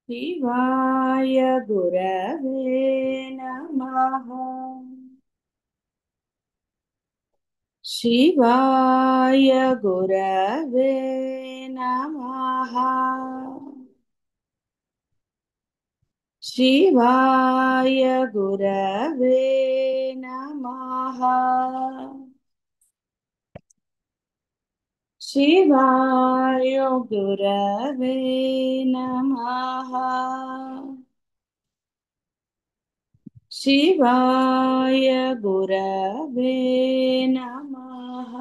शिवाय गुरवे नमः। शिवाय गुरवे नमः। शिवाय गुरवे नमः। शिवाय गुरवे नमः। शिवाय गुरवे नमः।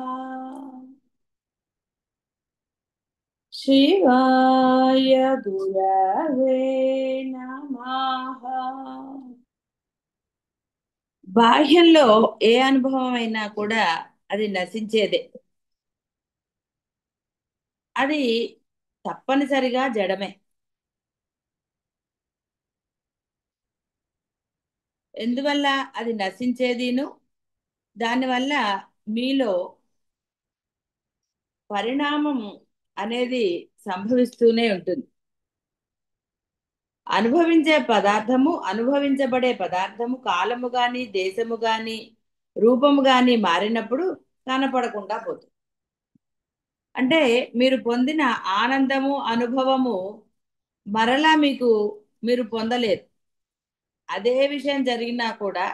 शिवाय गुरवे नमः। బాహ్యంలో ఏ అనుభవం అయినా కూడా అది నశించేదే. అది తప్పనిసరిగా జడమే. ఎందువల్ల అది నశించేదిను, దానివల్ల మీలో పరిణామం అనేది సంభవిస్తూనే ఉంటుంది. అనుభవించబడే పదార్థము కాలము గాని దేశము గాని రూపము గాని మారినప్పుడు కనపడకుండా పోతుంది. అంటే మీరు పొందిన ఆనందము అనుభవము మరలా మీరు పొందలేరు. అదే విషయం జరిగినా కూడా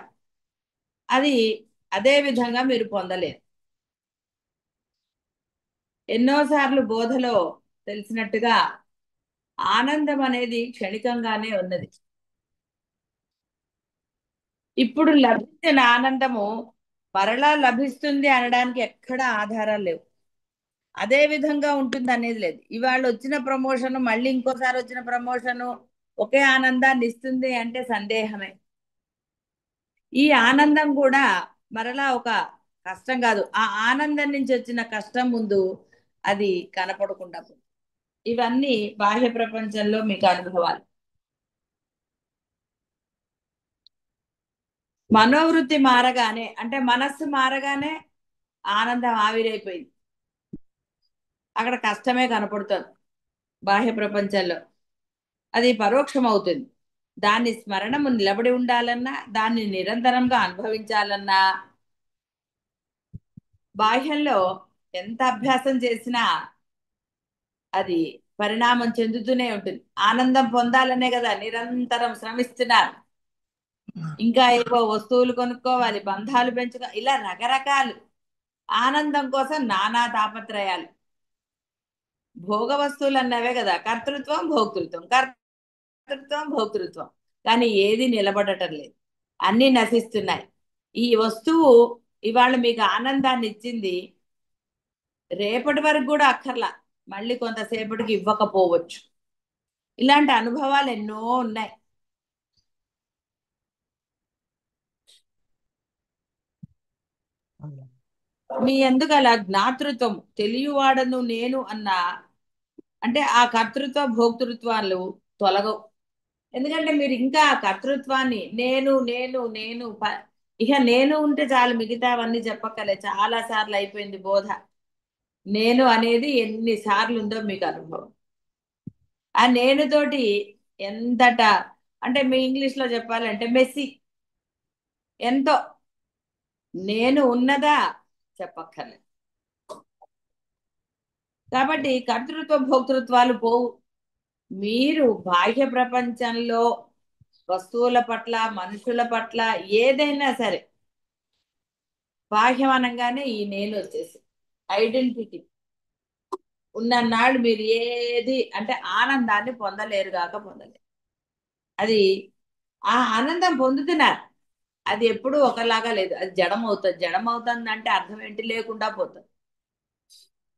అది అదే విధంగా మీరు పొందలేరు. ఎన్నోసార్లు బోధలో తెలిసినట్టుగా ఆనందం అనేది క్షణికంగానే ఉన్నది. ఇప్పుడు లభించిన ఆనందము మరలా లభిస్తుంది అనడానికి ఎక్కడా ఆధారాలు లేవు. అదే విధంగా ఉంటుంది అనేది లేదు. ఇవాళ వచ్చిన ప్రమోషన్ మళ్ళీ ఇంకోసారి వచ్చిన ప్రమోషన్ ఒకే ఆనందాన్ని ఇస్తుంది అంటే సందేహమే. ఈ ఆనందం కూడా మరలా ఒక కష్టం కాదు. ఆ ఆనందం నుంచి వచ్చిన కష్టం ముందు అది కనపడకుండా పోతుంది. ఇవన్నీ బాహ్య ప్రపంచంలో మీకు అనుభవాలు. మనోవృత్తి మారగానే అంటే మనస్సు మారగానే ఆనందం ఆవిరైపోయింది. అక్కడ కష్టమే కనపడుతుంది. బాహ్య ప్రపంచంలో అది పరోక్షం అవుతుంది. దాని స్మరణము నిలబడి ఉండాలన్నా, దాన్ని నిరంతరంగా అనుభవించాలన్నా బాహ్యంలో ఎంత అభ్యాసం చేసినా అది పరిణామం చెందుతూనే ఉంటుంది. ఆనందం పొందాలనే కదా నిరంతరం శ్రమిస్తున్నారు. ఇంకా ఏవో వస్తువులు కొనుక్కోవాలి, బంధాలు ఇలా రకరకాలు ఆనందం కోసం నానా తాపత్రయాలు. భోగ వస్తువులు అన్నవే కదా కర్తృత్వం భోక్తృత్వం, కర్తృత్వం భోక్తృత్వం. కానీ ఏది నిలబడటం లేదు, అన్నీ నశిస్తున్నాయి. ఈ వస్తువు ఇవాళ మీకు ఆనందాన్ని ఇచ్చింది, రేపటి వరకు కూడా అక్కర్లా, మళ్ళీ కొంతసేపటికి ఇవ్వకపోవచ్చు. ఇలాంటి అనుభవాలు ఎన్నో ఉన్నాయి. మీ ఎందుకు అలా జ్ఞాతృత్వం తెలియవాడను నేను అన్న అంటే ఆ కర్తృత్వ భోక్తృత్వాలు తొలగవు. ఎందుకంటే మీరు ఇంకా ఆ కర్తృత్వాన్ని నేను నేను నేను ఇక నేను ఉంటే చాలు, మిగతావన్నీ చెప్పక్కలే, చాలా సార్లు అయిపోయింది బోధ. నేను అనేది ఎన్ని సార్లు ఉందో మీకు అనుభవం. ఆ నేను తోటి ఎంతట అంటే మీ ఇంగ్లీష్ లో చెప్పాలంటే మెస్సి ఎంతో నేను ఉన్నదా చెప్పక్కర్లేదు. కాబట్టి కర్తృత్వ భోక్తృత్వాలు పోవు. మీరు బాహ్య ప్రపంచంలో వస్తువుల పట్ల మనుషుల పట్ల ఏదైనా సరే బాహ్యం అనగానే ఈ నేను వచ్చేసి ఐడెంటిటీ ఉన్ననాడు మీరు ఏది అంటే ఆనందాన్ని పొందలేరు కాక పొందలేరు. అది ఆ ఆనందం పొందుతున్నారు, అది ఎప్పుడూ ఒకలాగా లేదు. అది జడం అవుతుంది. జడం అవుతుంది అంటే అర్థం ఏంటి? లేకుండా పోతుంది.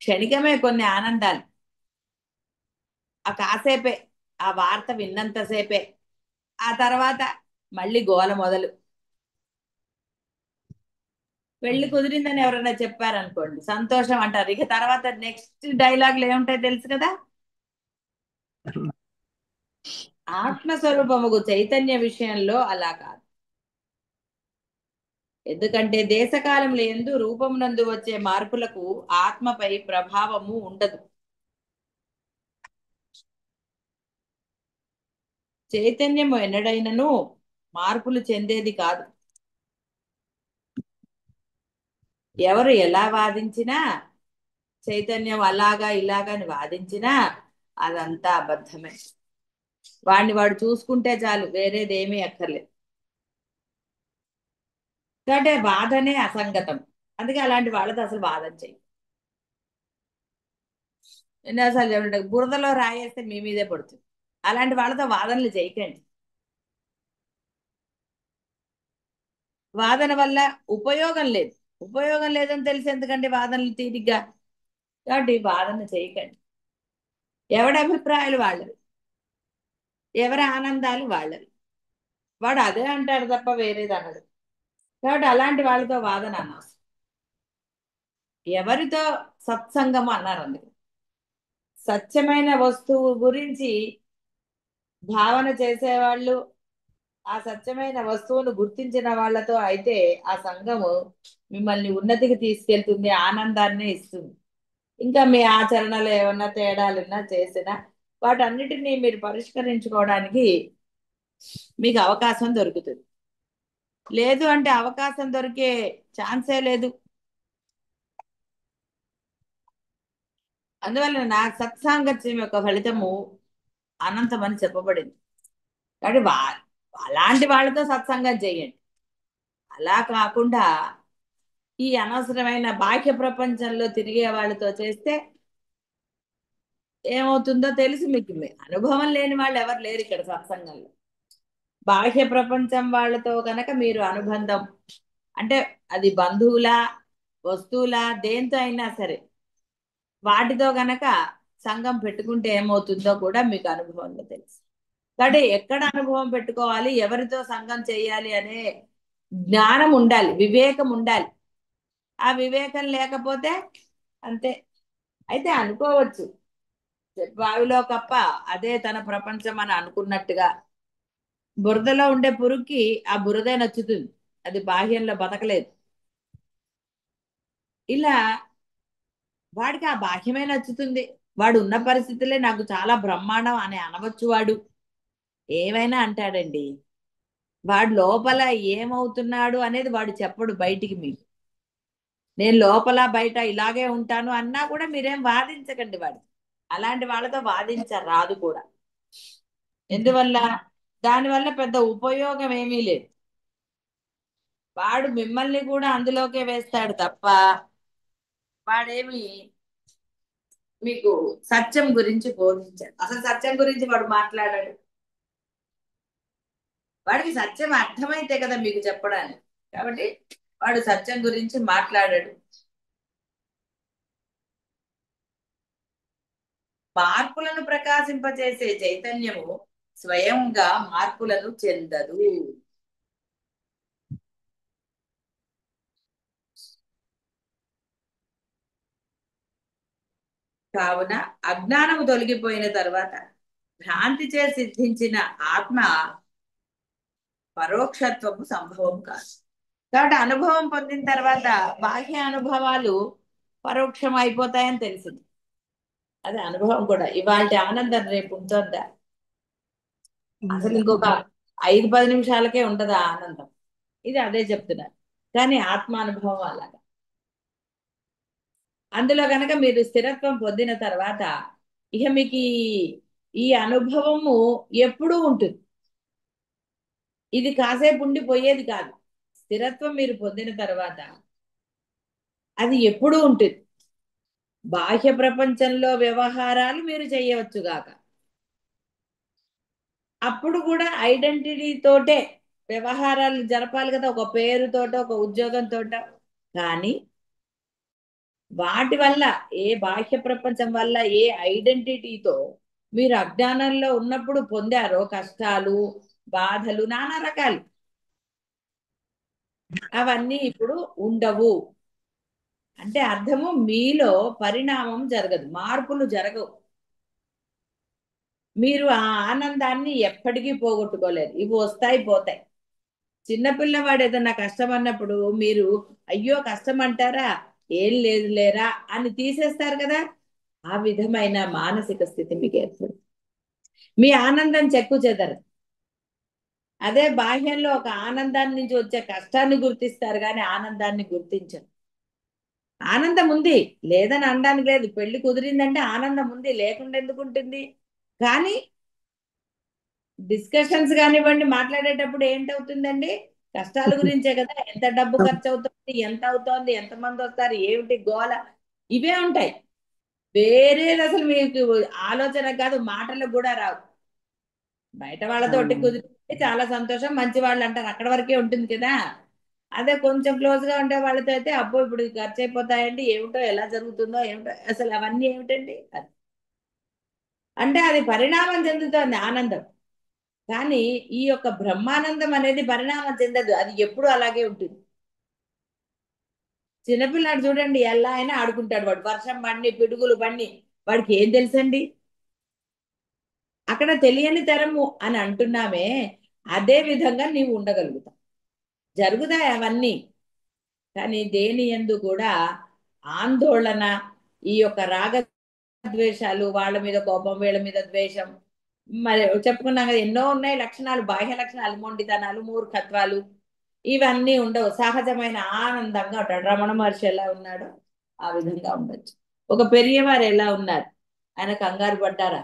క్షణికమే కొన్ని ఆనందాలు, ఆ కాసేపే, ఆ వార్త విన్నంతసేపే. ఆ తర్వాత మళ్ళీ గోల మొదలు. పెళ్లి కుదిరిందని ఎవరైనా చెప్పారనుకోండి, సంతోషం అంటారు. ఇక తర్వాత నెక్స్ట్ డైలాగులు ఏముంటాయి తెలుసు కదా. ఆత్మస్వరూపముకు చైతన్య విషయంలో అలా కాదు. ఎందుకంటే దేశకాలముల యందు రూపమునందు వచ్చే మార్పులకు ఆత్మపై ప్రభావము ఉండదు. చైతన్యం ఎన్నడైనను మార్పులు చెందేది కాదు. ఎవరు ఎలా వాదించినా, చైతన్యం అలాగా ఇలాగా అని వాదించినా అదంతా అబద్ధమే. వాడిని వాడు చూసుకుంటే చాలు, వేరేదేమీ అక్కర్లేదు. కాబట్టి వాదనే అసంగతం. అందుకే అలాంటి వాళ్ళతో అసలు వాదన చెయ్యి. ఎన్నోసార్లు చెప్పండి, బురదలో రాయేస్తే మీ మీదే పడుతుంది. అలాంటి వాళ్ళతో వాదనలు చేయకండి. వాదన వల్ల ఉపయోగం లేదు. ఉపయోగం లేదని తెలిసి ఎందుకండి వాదనలు తీరిగ్గా? కాబట్టి వాదన చేయకండి. ఎవడి అభిప్రాయాలు వాళ్ళవి, ఎవరి ఆనందాలు వాళ్ళవి. వాడు అదే అంటాడు తప్ప వేరేది అనడు. కాబట్టి అలాంటి వాళ్ళతో వాదన అనవసరం. ఎవరితో సత్సంగం అన్నారు అందుకే. సత్యమైన వస్తువు గురించి భావన చేసేవాళ్ళు, ఆ సత్యమైన వస్తువును గుర్తించిన వాళ్ళతో అయితే ఆ సంఘము మిమ్మల్ని ఉన్నతికి తీసుకెళ్తుంది, ఆనందాన్ని ఇస్తుంది. ఇంకా మీ ఆచరణలు ఏమన్నా తేడాలున్నా చేసినా వాటన్నిటినీ మీరు పరిష్కరించుకోవడానికి మీకు అవకాశం దొరుకుతుంది. లేదు అంటే అవకాశం దొరికే ఛాన్సే లేదు. అందువల్ల నా సత్సాంగత్యం యొక్క ఫలితము అనంతమని చెప్పబడింది. కాబట్టి అలాంటి వాళ్ళతో సత్సంగం చేయండి. అలా కాకుండా ఈ అనవసరమైన బాహ్య ప్రపంచంలో తిరిగే వాళ్ళతో చేస్తే ఏమవుతుందో తెలుసు మీకు. అనుభవం లేని వాళ్ళు ఎవరు లేరు ఇక్కడ సత్సంగంలో. బాహ్య ప్రపంచం వాళ్ళతో కనుక మీరు అనుబంధం, అంటే అది బంధువులా వస్తువులా దేంతో అయినా సరే, వాటితో గనక సంఘం పెట్టుకుంటే ఏమవుతుందో కూడా మీకు అనుభవంలో తెలుసు. కాబట్టి ఎక్కడ అనుభవం పెట్టుకోవాలి, ఎవరితో సంఘం చేయాలి అనే జ్ఞానం ఉండాలి, వివేకం ఉండాలి. ఆ వివేకం లేకపోతే అంతే. అయితే అనుకోవచ్చు, బావిలో కప్ప అదే తన ప్రపంచం అని అనుకున్నట్టుగా, బురదలో ఉండే పురుగుకి ఆ బురదే నచ్చుతుంది, అది బాహ్యంలో బతకలేదు. ఇలా వాడికి ఆ బాహ్యమే నచ్చుతుంది. వాడు ఉన్న పరిస్థితులే నాకు చాలా బ్రహ్మాండం అని అనవచ్చు. వాడు ఏమైనా అంటాడండి. వాడు లోపల ఏమవుతున్నాడు అనేది వాడు చెప్పడు బయటికి మీకు. నేను లోపల బయట ఇలాగే ఉంటాను అన్నా కూడా మీరేం వాదించకండి వాడు. అలాంటి వాళ్ళతో వాదించరాదు కూడా. ఎందువల్ల? దానివల్ల పెద్ద ఉపయోగం ఏమీ లేదు. వాడు మిమ్మల్ని కూడా అందులోకే వేస్తాడు తప్ప వాడేమి మీకు సత్యం గురించి బోధించాడు. అసలు సత్యం గురించి వాడు మాట్లాడాడు. వాడికి సత్యం అర్థమైతే కదా మీకు చెప్పడానికి. కాబట్టి వాడు సత్యం గురించి మాట్లాడాడు. మార్పులను ప్రకాశింపచేసే చైతన్యము స్వయంగా మార్పులను చెందదు. కావున అజ్ఞానము తొలగిపోయిన తర్వాత భ్రాంతి చే సిద్ధించిన ఆత్మ పరోక్షత్వము సంభవం కాదు. కాబట్టి అనుభవం పొందిన తర్వాత బాహ్య అనుభవాలు పరోక్షం అయిపోతాయని తెలిసింది. అదే అనుభవం కూడా. ఇవాళ ఆనందం రేపు ఉంటుందా? అసలు ఇంకొక 5-10 నిమిషాలకే ఉండదు ఆ ఆనందం. ఇది అదే చెప్తున్నారు. కానీ ఆత్మానుభవం అలాగా. అందులో కనుక మీరు స్థిరత్వం పొందిన తర్వాత ఇక మీకు ఈ అనుభవము ఎప్పుడూ ఉంటుంది. ఇది కాసేపు ఉండిపోయేది కాదు. స్థిరత్వం మీరు పొందిన తర్వాత అది ఎప్పుడూ ఉంటుంది. బాహ్య ప్రపంచంలో వ్యవహారాలు మీరు చేయవచ్చు గాక, అప్పుడు కూడా ఐడెంటిటీ తోటే వ్యవహారాలు జరపాలి కదా, ఒక పేరుతోటో ఒక ఉద్యోగంతో. కానీ వాటి వల్ల, ఏ బాహ్య ప్రపంచం వల్ల ఏ ఐడెంటిటీతో మీరు అజ్ఞానంలో ఉన్నప్పుడు పొందారో కష్టాలు, బాధలు, నానా రకాలు, అవన్నీ ఇప్పుడు ఉండవు. అంటే అర్థము మీలో పరిణామం జరగదు, మార్పులు జరగవు. మీరు ఆ ఆనందాన్ని ఎప్పటికీ పోగొట్టుకోలేరు. ఇవి వస్తాయి పోతాయి. చిన్నపిల్లవాడు ఏదన్నా కష్టం అన్నప్పుడు మీరు అయ్యో కష్టం అంటారా, ఏం లేదు లేరా అని తీసేస్తారు కదా. ఆ విధమైన మానసిక స్థితి మీకు ఏర్పడు. మీ ఆనందం చెక్కు చెదరదు. అదే బాహ్యంలో ఒక ఆనందాన్ని నుంచి వచ్చే కష్టాన్ని గుర్తిస్తారు కానీ ఆనందాన్ని గుర్తించరు. ఆనందం ఉంది, లేదని అనడానికి లేదు. పెళ్లి కుదిరిందంటే ఆనందం ఉంది, లేకుండా ఎందుకు ఉంటుంది? కానీ డిస్కషన్స్ కానివ్వండి, మాట్లాడేటప్పుడు ఏంటవుతుందండి? కష్టాల గురించే కదా. ఎంత డబ్బు ఖర్చు అవుతుంది, ఎంత అవుతోంది, ఎంతమంది వస్తారు, ఏమిటి గోల, ఇవే ఉంటాయి. వేరేది అసలు మీకు ఆలోచన కాదు, మాటలకు కూడా రావు. బయట వాళ్ళతోటి అవునవును. కుదిరితే చాలా సంతోషం, మంచి వాళ్ళు అంటారు, అక్కడ వరకే ఉంటుంది కదా. అదే కొంచెం క్లోజ్ గా ఉండే వాళ్ళతో అయితే అబ్బో ఇప్పుడు ఖర్చు అయిపోతాయండి, ఏమిటో ఎలా జరుగుతుందో ఏమిటో, అసలు అవన్నీ ఏమిటండి అంటే అది పరిణామం చెందుతోంది ఆనందం. కానీ ఈ యొక్క బ్రహ్మానందం అనేది పరిణామం చెందదు, అది ఎప్పుడు అలాగే ఉంటుంది. చిన్నపిల్లాడు చూడండి, ఎలా అయినా ఆడుకుంటాడు. వాడు వర్షం బండి, పిడుగులు బండి, వాడికి ఏం తెలుసండి? అక్కడ తెలియని తరము అని అంటున్నామే, అదే విధంగా నీవు ఉండగలుగుతావు. జరుగుతాయి అవన్నీ. కానీ దేని యందు కూడా ఆందోళన, ఈ యొక్క రాగ ద్వేషాలు, వాళ్ళ మీద కోపం, వీళ్ళ మీద ద్వేషం, మరి చెప్పుకున్నాం కదా ఎన్నో ఉన్నాయి లక్షణాలు, బాహ్య లక్షణాలు, మొండితనాలు, మూర్ఖత్వాలు, ఇవన్నీ ఉండవు. సహజమైన ఆనందంగా ఉంటాడు. రమణ మహర్షి ఎలా ఉన్నాడో ఆ విధంగా ఉండొచ్చు. ఒక పెరియవారు ఎలా ఉన్నారు? ఆయన కంగారు పడ్డారా?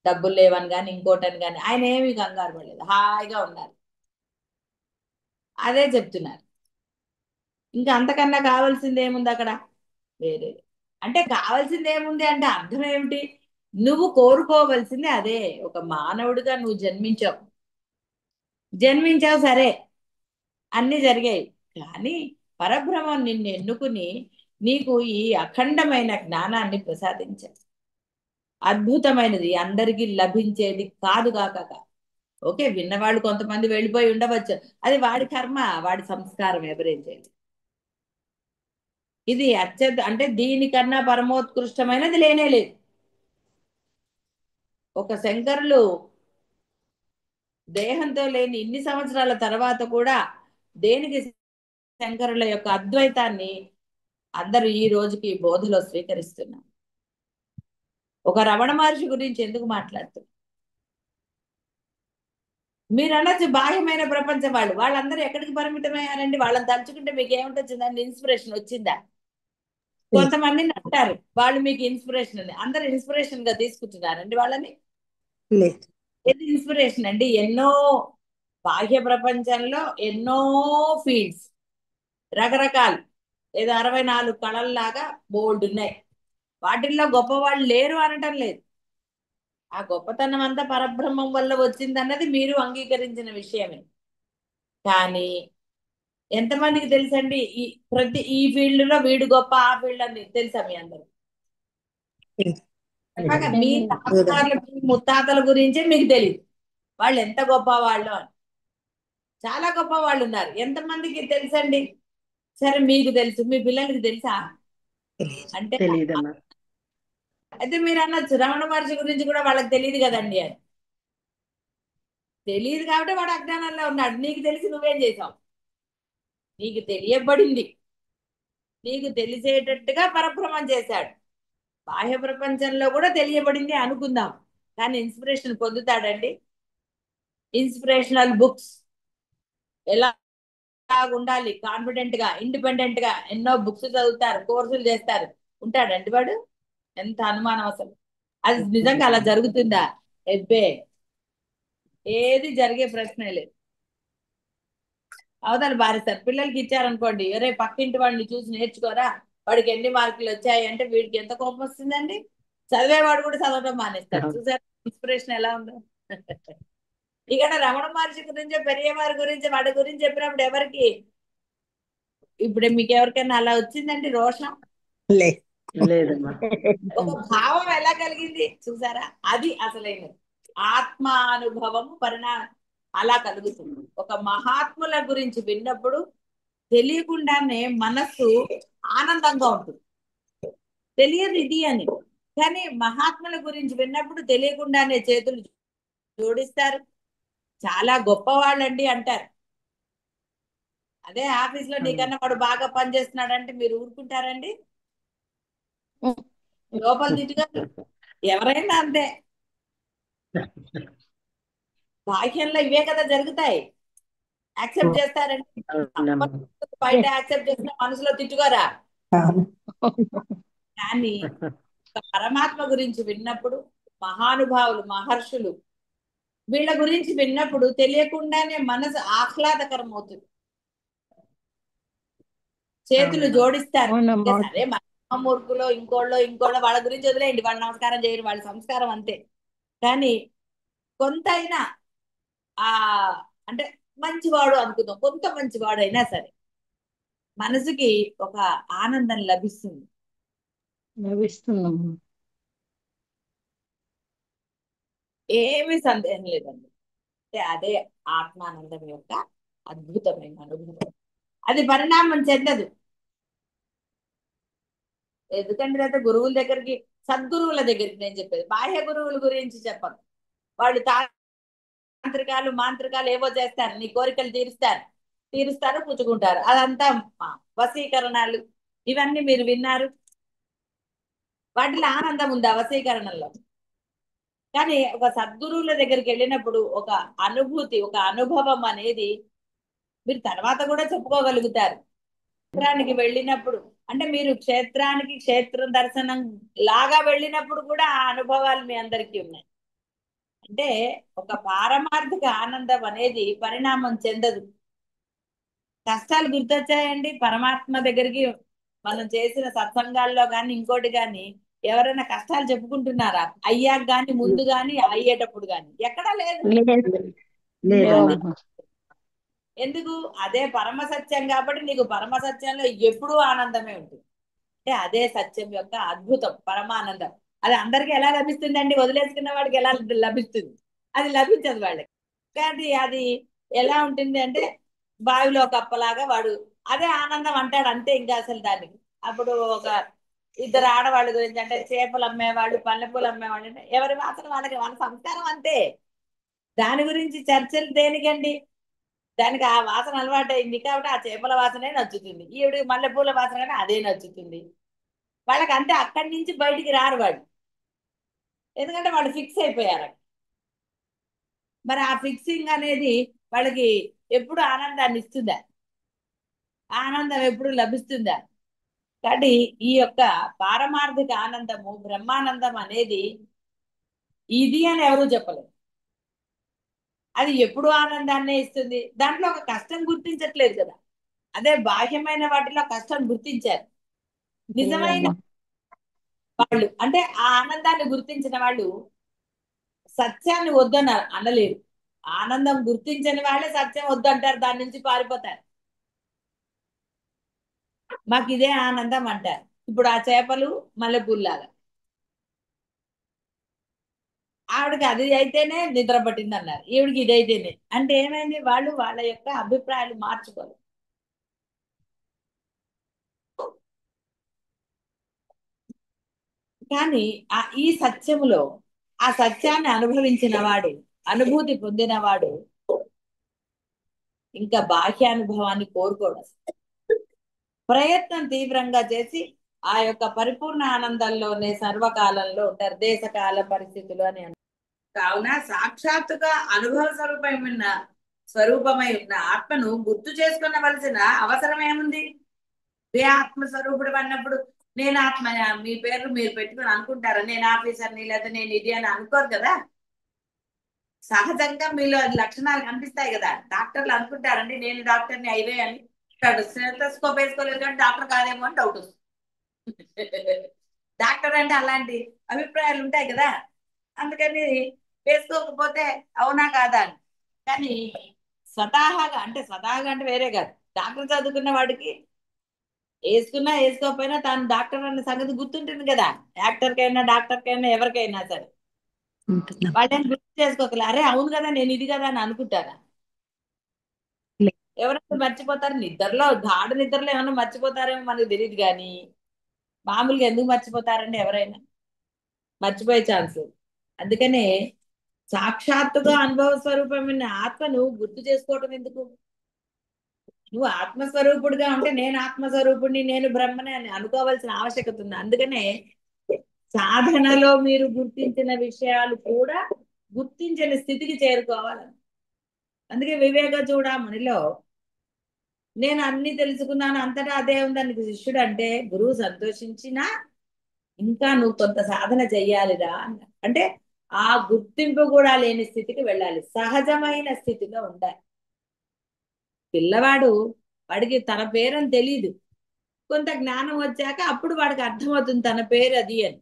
డబ్బులు లేవని కానీ ఇంకోటని కానీ ఆయన ఏమీ కంగారు పడలేదు, హాయిగా ఉన్నారు. అదే చెప్తున్నారు. ఇంకా అంతకన్నా కావాల్సింది ఏముంది అక్కడ? వేరే అంటే కావాల్సింది ఏముంది అంటే అర్థం ఏమిటి? నువ్వు కోరుకోవలసింది అదే. ఒక మానవుడిగా నువ్వు జన్మించావు, జన్మించావు సరే, అన్ని జరిగాయి. కానీ పరబ్రహ్మం నిన్ను ఎన్నుకుని నీకు ఈ అఖండమైన జ్ఞానాన్ని ప్రసాదించాడు. అద్భుతమైనది, అందరికీ లభించేది కాదుగాక. ఓకే, విన్నవాళ్ళు కొంతమంది వెళ్ళిపోయి ఉండవచ్చు, అది వాడి కర్మ, వాడి సంస్కారం, ఎవరేం చేయలేదు. ఇది అత్యంత అంటే దీనికన్నా పరమోత్కృష్టమైనది లేనే లేదు. ఒక శంకరులు దేహంతో లేని ఇన్ని సంవత్సరాల తర్వాత కూడా దేనికి శంకరుల యొక్క అద్వైతాన్ని అందరూ ఈ రోజుకి బోధలో స్వీకరిస్తున్నారు. ఒక రమణ మహర్షి గురించి ఎందుకు మాట్లాడుతున్నారు? మీరు అనొచ్చు బాహ్యమైన ప్రపంచం, వాళ్ళందరూ ఎక్కడికి పరిమితమయ్యారండి? వాళ్ళని తలుచుకుంటే మీకు ఏమిటొచ్చిందండి? ఇన్స్పిరేషన్ వచ్చిందా? లేదు. కొంతమందిని అంటారు వాళ్ళు మీకు ఇన్స్పిరేషన్ అని, అందరు ఇన్స్పిరేషన్ గా తీసుకుంటున్నారండి వాళ్ళని? లేదు. ఏది ఇన్స్పిరేషన్ అండి? ఎన్నో బాహ్య ప్రపంచంలో ఎన్నో ఫీల్డ్స్, రకరకాలు, ఏదో 64 కళల్లాగా బోల్డ్ ఉన్నాయి. వాటిల్లో గొప్పవాళ్ళు లేరు అనటం లేదు. ఆ గొప్పతనం అంతా పరబ్రహ్మం వల్ల వచ్చిందన్నది మీరు అంగీకరించిన విషయమే. కానీ ఎంతమందికి తెలుసండి ఈ ఫీల్డ్ లో వీడు గొప్ప, ఆ ఫీల్డ్ అని తెలుసా మీ అందరూ? లేదు. చెప్పగా మీ లేదు. తాతగారుల, మీ ముత్తాతల గురించే మీకు తెలియదు వాళ్ళు ఎంత గొప్ప వాళ్ళు అని. చాలా గొప్ప వాళ్ళు ఉన్నారు, ఎంతమందికి తెలుసండి? సరే మీకు తెలుసు, మీ పిల్లలకి తెలుసా? తెలియదు. అంటే తెలియదమ్మా. అయితే మీరు అనొచ్చు రమణ మహర్షి గురించి కూడా వాళ్ళకి తెలియదు కదండి అని. తెలియదు కాబట్టి వాడు అజ్ఞానంలో ఉన్నాడు. నీకు తెలిసి నువ్వేం చేసావు? నీకు తెలియబడింది, నీకు తెలిసేటట్టుగా పరబ్రహ్మం చేశాడు. బాహ్య ప్రపంచంలో కూడా తెలియబడింది అనుకుందాం, కానీ ఇన్స్పిరేషన్ పొందుతాడండి? ఇన్స్పిరేషనల్ బుక్స్ ఎలా ఉండాలి, కాన్ఫిడెంట్ గా, ఇండిపెండెంట్ గా ఎన్నో బుక్స్ చదువుతారు, కోర్సులు చేస్తారు, ఉంటాడండి వాడు? ఎంత అనుమానం అసలు. అది నిజంగా అలా జరుగుతుందా? ఎబ్బే, ఏది జరిగే ప్రశ్నే లేదు. అవతల బారేస్తారు. పిల్లలకి ఇచ్చారనుకోండి, ఒరే పక్కింటి వాడిని చూసి నేర్చుకోరా, వాడికి ఎన్ని మార్కులు వచ్చాయి అంటే వీడికి ఎంత కోపం వస్తుందండి? చదివేవాడు కూడా చదవడం మానేస్తాడు. అవును. చూసారు ఇన్స్పిరేషన్ ఎలా ఉందో? ఇక్కడ రమణ మహర్షి గురించి, పెరియవారి గురించి, వాడి గురించి చెప్పినప్పుడు ఎవరికి, ఇప్పుడు మీకు ఎవరికైనా అలా వచ్చిందండి రోషం? లేదు. లేదమ్మా. ఒక భావం ఎలా కలిగింది చూసారా? అది అసలైనది. ఆత్మానుభవం అలా కలుగుతుంది. ఒక మహాత్ముల గురించి విన్నప్పుడు తెలియకుండానే మనస్సు ఆనందంగా ఉంటుంది. తెలియదు ఇది అని, కానీ మహాత్ముల గురించి విన్నప్పుడు తెలియకుండానే చేతులు జోడిస్తారు. చాలా గొప్ప వాళ్ళండి అంటారు. అదే ఆఫీస్ లో అవును. నీకన్నా వాడు బాగా పనిచేస్తున్నాడంటే మీరు ఊరుకుంటారండి? లోపల తిట్టుగా ఎవరైనా అంతే. బాహ్యంలో ఇవే కదా జరుగుతాయి. యాక్సెప్ట్ చేస్తారండి. అవునమ్మా. బయట యాక్సెప్ట్ చేసిన మనసులో తిట్టుకోరా. అవును. కానీ పరమాత్మ గురించి విన్నప్పుడు, మహానుభావులు మహర్షులు వీళ్ళ గురించి విన్నప్పుడు తెలియకుండానే మనసు ఆహ్లాదకరం అవుతుంది. చేతులు అవునమ్మా. జోడిస్తారు. ఇంకా అవునమ్మా. సరే మన మూర్ఖులో ఇంకోళ్ళో వాళ్ళ గురించి వదిలేయండి, వాళ్ళు నమస్కారం చేయరు, వాళ్ళ సంస్కారం అంతే. కానీ కొంతైనా ఆ అంటే మంచివాడు అనుకుందాం, కొంత మంచివాడు అయినా సరే మనసుకి ఒక ఆనందం లభిస్తుంది. లభిస్తుందమ్మా. ఏమీ సందేహం లేదండి. అంటే అదే ఆత్మానందం యొక్క అద్భుతమైన అనుభవం. అది పరిణామం చెందదు. ఎందుకంటే అయితే గురువుల దగ్గరికి, సద్గురువుల దగ్గరికి నేను చెప్పేది, బాహ్య గురువుల గురించి చెప్పను. వాళ్ళు తాంత్రికాలు మాంత్రికాలు ఏవో చేస్తారు, నీ కోరికలు తీరుస్తారు పుచ్చుకుంటారు, అదంతా వశీకరణాలు. ఇవన్నీ మీరు విన్నారు. వాటిలో ఆనందం ఉంది ఆ వశీకరణలో. కానీ ఒక సద్గురువుల దగ్గరికి వెళ్ళినప్పుడు ఒక అనుభూతి, ఒక అనుభవం అనేది మీరు తర్వాత కూడా చెప్పుకోగలుగుతారు. క్షేత్రానికి వెళ్ళినప్పుడు, అంటే మీరు క్షేత్రానికి క్షేత్రం దర్శనం లాగా వెళ్ళినప్పుడు కూడా ఆ అనుభవాలు మీ అందరికీ ఉన్నాయి. అంటే ఒక పారమార్థిక ఆనందం అనేది పరిణామం చెందదు. కష్టాలు గుర్తొచ్చాయండి పరమాత్మ దగ్గరికి మనం చేసిన సత్సంగాల్లో కానీ ఇంకోటి కానీ ఎవరైనా కష్టాలు చెప్పుకుంటున్నారా? అయ్యాక గాని, ముందు గాని, అయ్యేటప్పుడు గాని ఎక్కడా లేదు. లేదు. అది లేదమ్మా. ఎందుకు? అదే పరమ సత్యం కాబట్టి నీకు పరమ సత్యంలో ఎప్పుడూ ఆనందమే ఉంటుంది. అంటే అదే సత్యం యొక్క అద్భుతం, పరమానందం. అది అందరికీ ఎలా లభిస్తుందండి? వదిలేసుకున్న వాడికి ఎలా లభిస్తుంది? అది లభించదు వాళ్ళకి. కానీ అది ఎలా ఉంటుంది అంటే బావిలో కప్పలాగా వాడు అదే ఆనందం అంటాడు అంతే. ఇంకా అసలు దానికి అప్పుడు ఒక ఇద్దరు ఆడవాళ్ళ గురించి అంటే చేపలు అమ్మేవాళ్ళు, పల్లెపూలు అమ్మేవాళ్ళు అంటే ఎవరి వాసన వాళ్ళకి, వాళ్ళ సంస్కారం అంతే. దాని గురించి చర్చలు దేనికండి? దానికి ఆ వాసన అలవాటు అయింది కాబట్టి ఆ చేపల వాసనే నచ్చుతుంది, ఈవిడ మల్లెపూల వాసన కానీ అదే నచ్చుతుంది. వాళ్ళకి అంతే, అక్కడి నుంచి బయటికి రారు వాళ్ళు. ఎందుకంటే వాళ్ళు ఫిక్స్ అయిపోయారు. మరి ఆ ఫిక్సింగ్ అనేది వాళ్ళకి ఎప్పుడు ఆనందాన్ని ఇస్తుందా? ఆనందం ఎప్పుడు లభిస్తుందా? కాబట్టి ఈ యొక్క పారమార్థిక ఆనందము, బ్రహ్మానందం అనేది ఇది అని ఎవరూ చెప్పలేదు. అది ఎప్పుడు ఆనందాన్నే ఇస్తుంది. దాంట్లో ఒక కష్టం గుర్తించట్లేదు కదా. అదే బాహ్యమైన వాటిలో కష్టం గుర్తించారు. నిజమైన లేదమ్మా. వాళ్ళు అంటే ఆ ఆనందాన్ని గుర్తించిన వాళ్ళు సత్యాన్ని వద్దని అనలేరు. ఆనందం గుర్తించని వాళ్ళే సత్యం వద్దంటారు, దాని నుంచి పారిపోతారు. మాకు ఇదే ఆనందం అంటారు. ఇప్పుడు ఆ చేపలు మల్లెపూల్లాగా ఆవిడకి అది అయితేనే నిద్ర పట్టింది అన్నారు, ఈవిడికి ఇది అయితేనే. అంటే ఏమైంది? వాళ్ళు వాళ్ళ యొక్క అభిప్రాయాలు మార్చుకోరు. కానీ ఈ సత్యములో ఆ సత్యాన్ని అనుభవించిన వాడు, అనుభూతి పొందినవాడు ఇంకా బాహ్యానుభవాన్ని కోరుకోడు అసలు. ప్రయత్నం తీవ్రంగా చేసి ఆ యొక్క పరిపూర్ణ ఆనందంలోనే సర్వకాలంలో ఉంటారు, దేశకాల పరిస్థితులు అని అంటారు. కావున సాక్షాత్తుగా అనుభవ స్వరూపమై ఉన్న ఆత్మను గుర్తు చేసుకునవలసిన అవసరం ఏముంది? ఏ ఆత్మస్వరూపుడు అన్నప్పుడు నేను ఆత్మ, మీ పేర్లు మీరు పెట్టుకుని అనుకుంటారా? నేను ఆఫీసర్ని లేదా నేను ఇది అని అనుకోరు కదా. సహజంగా మీలో అది లక్షణాలు కనిపిస్తాయి కదా. డాక్టర్లు అనుకుంటారండి నేను డాక్టర్ని అయివే అని. స్టెథోస్కోప్ వేసుకోలేదు కానీ డాక్టర్ కాదేమో అని డౌట్ వస్తుంది. డాక్టర్ అంటే అలాంటి అభిప్రాయాలు ఉంటాయి కదా. అందుకని వేసుకోకపోతే అవునా కాదా అని. కానీ స్వతహాగా అంటే వేరే కాదు. డాక్టర్ చదువుకున్న వాడికి వేసుకున్నా వేసుకోకపోయినా తాను డాక్టర్ అన్న సంగతి గుర్తుంటుంది కదా. యాక్టర్కైనా డాక్టర్కైనా ఎవరికైనా సరే ఉంటుందమ్మా. వాళ్ళని గుర్తు చేసుకోగలరు. అరే అవును కదా నేను ఇది కదా అని అనుకుంటారా? లే- ఎవరైనా మర్చిపోతారు నిద్రలో, గాఢ నిద్రలో ఏమైనా మర్చిపోతారేమో మనకు తెలియదు. కానీ మామూలుగా ఎందుకు మర్చిపోతారండి? ఎవరైనా మర్చిపోయే ఛాన్స్ లేదు. అందుకనే సాక్షాత్తుగా అనుభవ స్వరూపమైన ఆత్మను గుర్తు చేసుకోవటం ఎందుకు? నువ్వు ఆత్మస్వరూపుడుగా ఉంటే నేను ఆత్మస్వరూపుడిని, నేను బ్రహ్మని అని అనుకోవాల్సిన ఆవశ్యకత ఉంది. అందుకనే సాధనలో మీరు గుర్తించిన విషయాలు కూడా గుర్తించని స్థితికి చేరుకోవాలని. అందుకే వివేక చూడమణిలో నేను అన్ని తెలుసుకున్నాను, అంతటా అదే ఉందని శిష్యుడు అంటే గురువు సంతోషించినా ఇంకా నువ్వు కొంత సాధన చెయ్యాలిరా అన్న. అంటే ఆ గుర్తింపు కూడా లేని స్థితికి వెళ్ళాలి, సహజమైన స్థితిలో ఉండాలి. పిల్లవాడు, వాడికి తన పేరని తెలియదు, కొంత జ్ఞానం వచ్చాక అప్పుడు వాడికి అర్థమవుతుంది తన పేరు అది అని.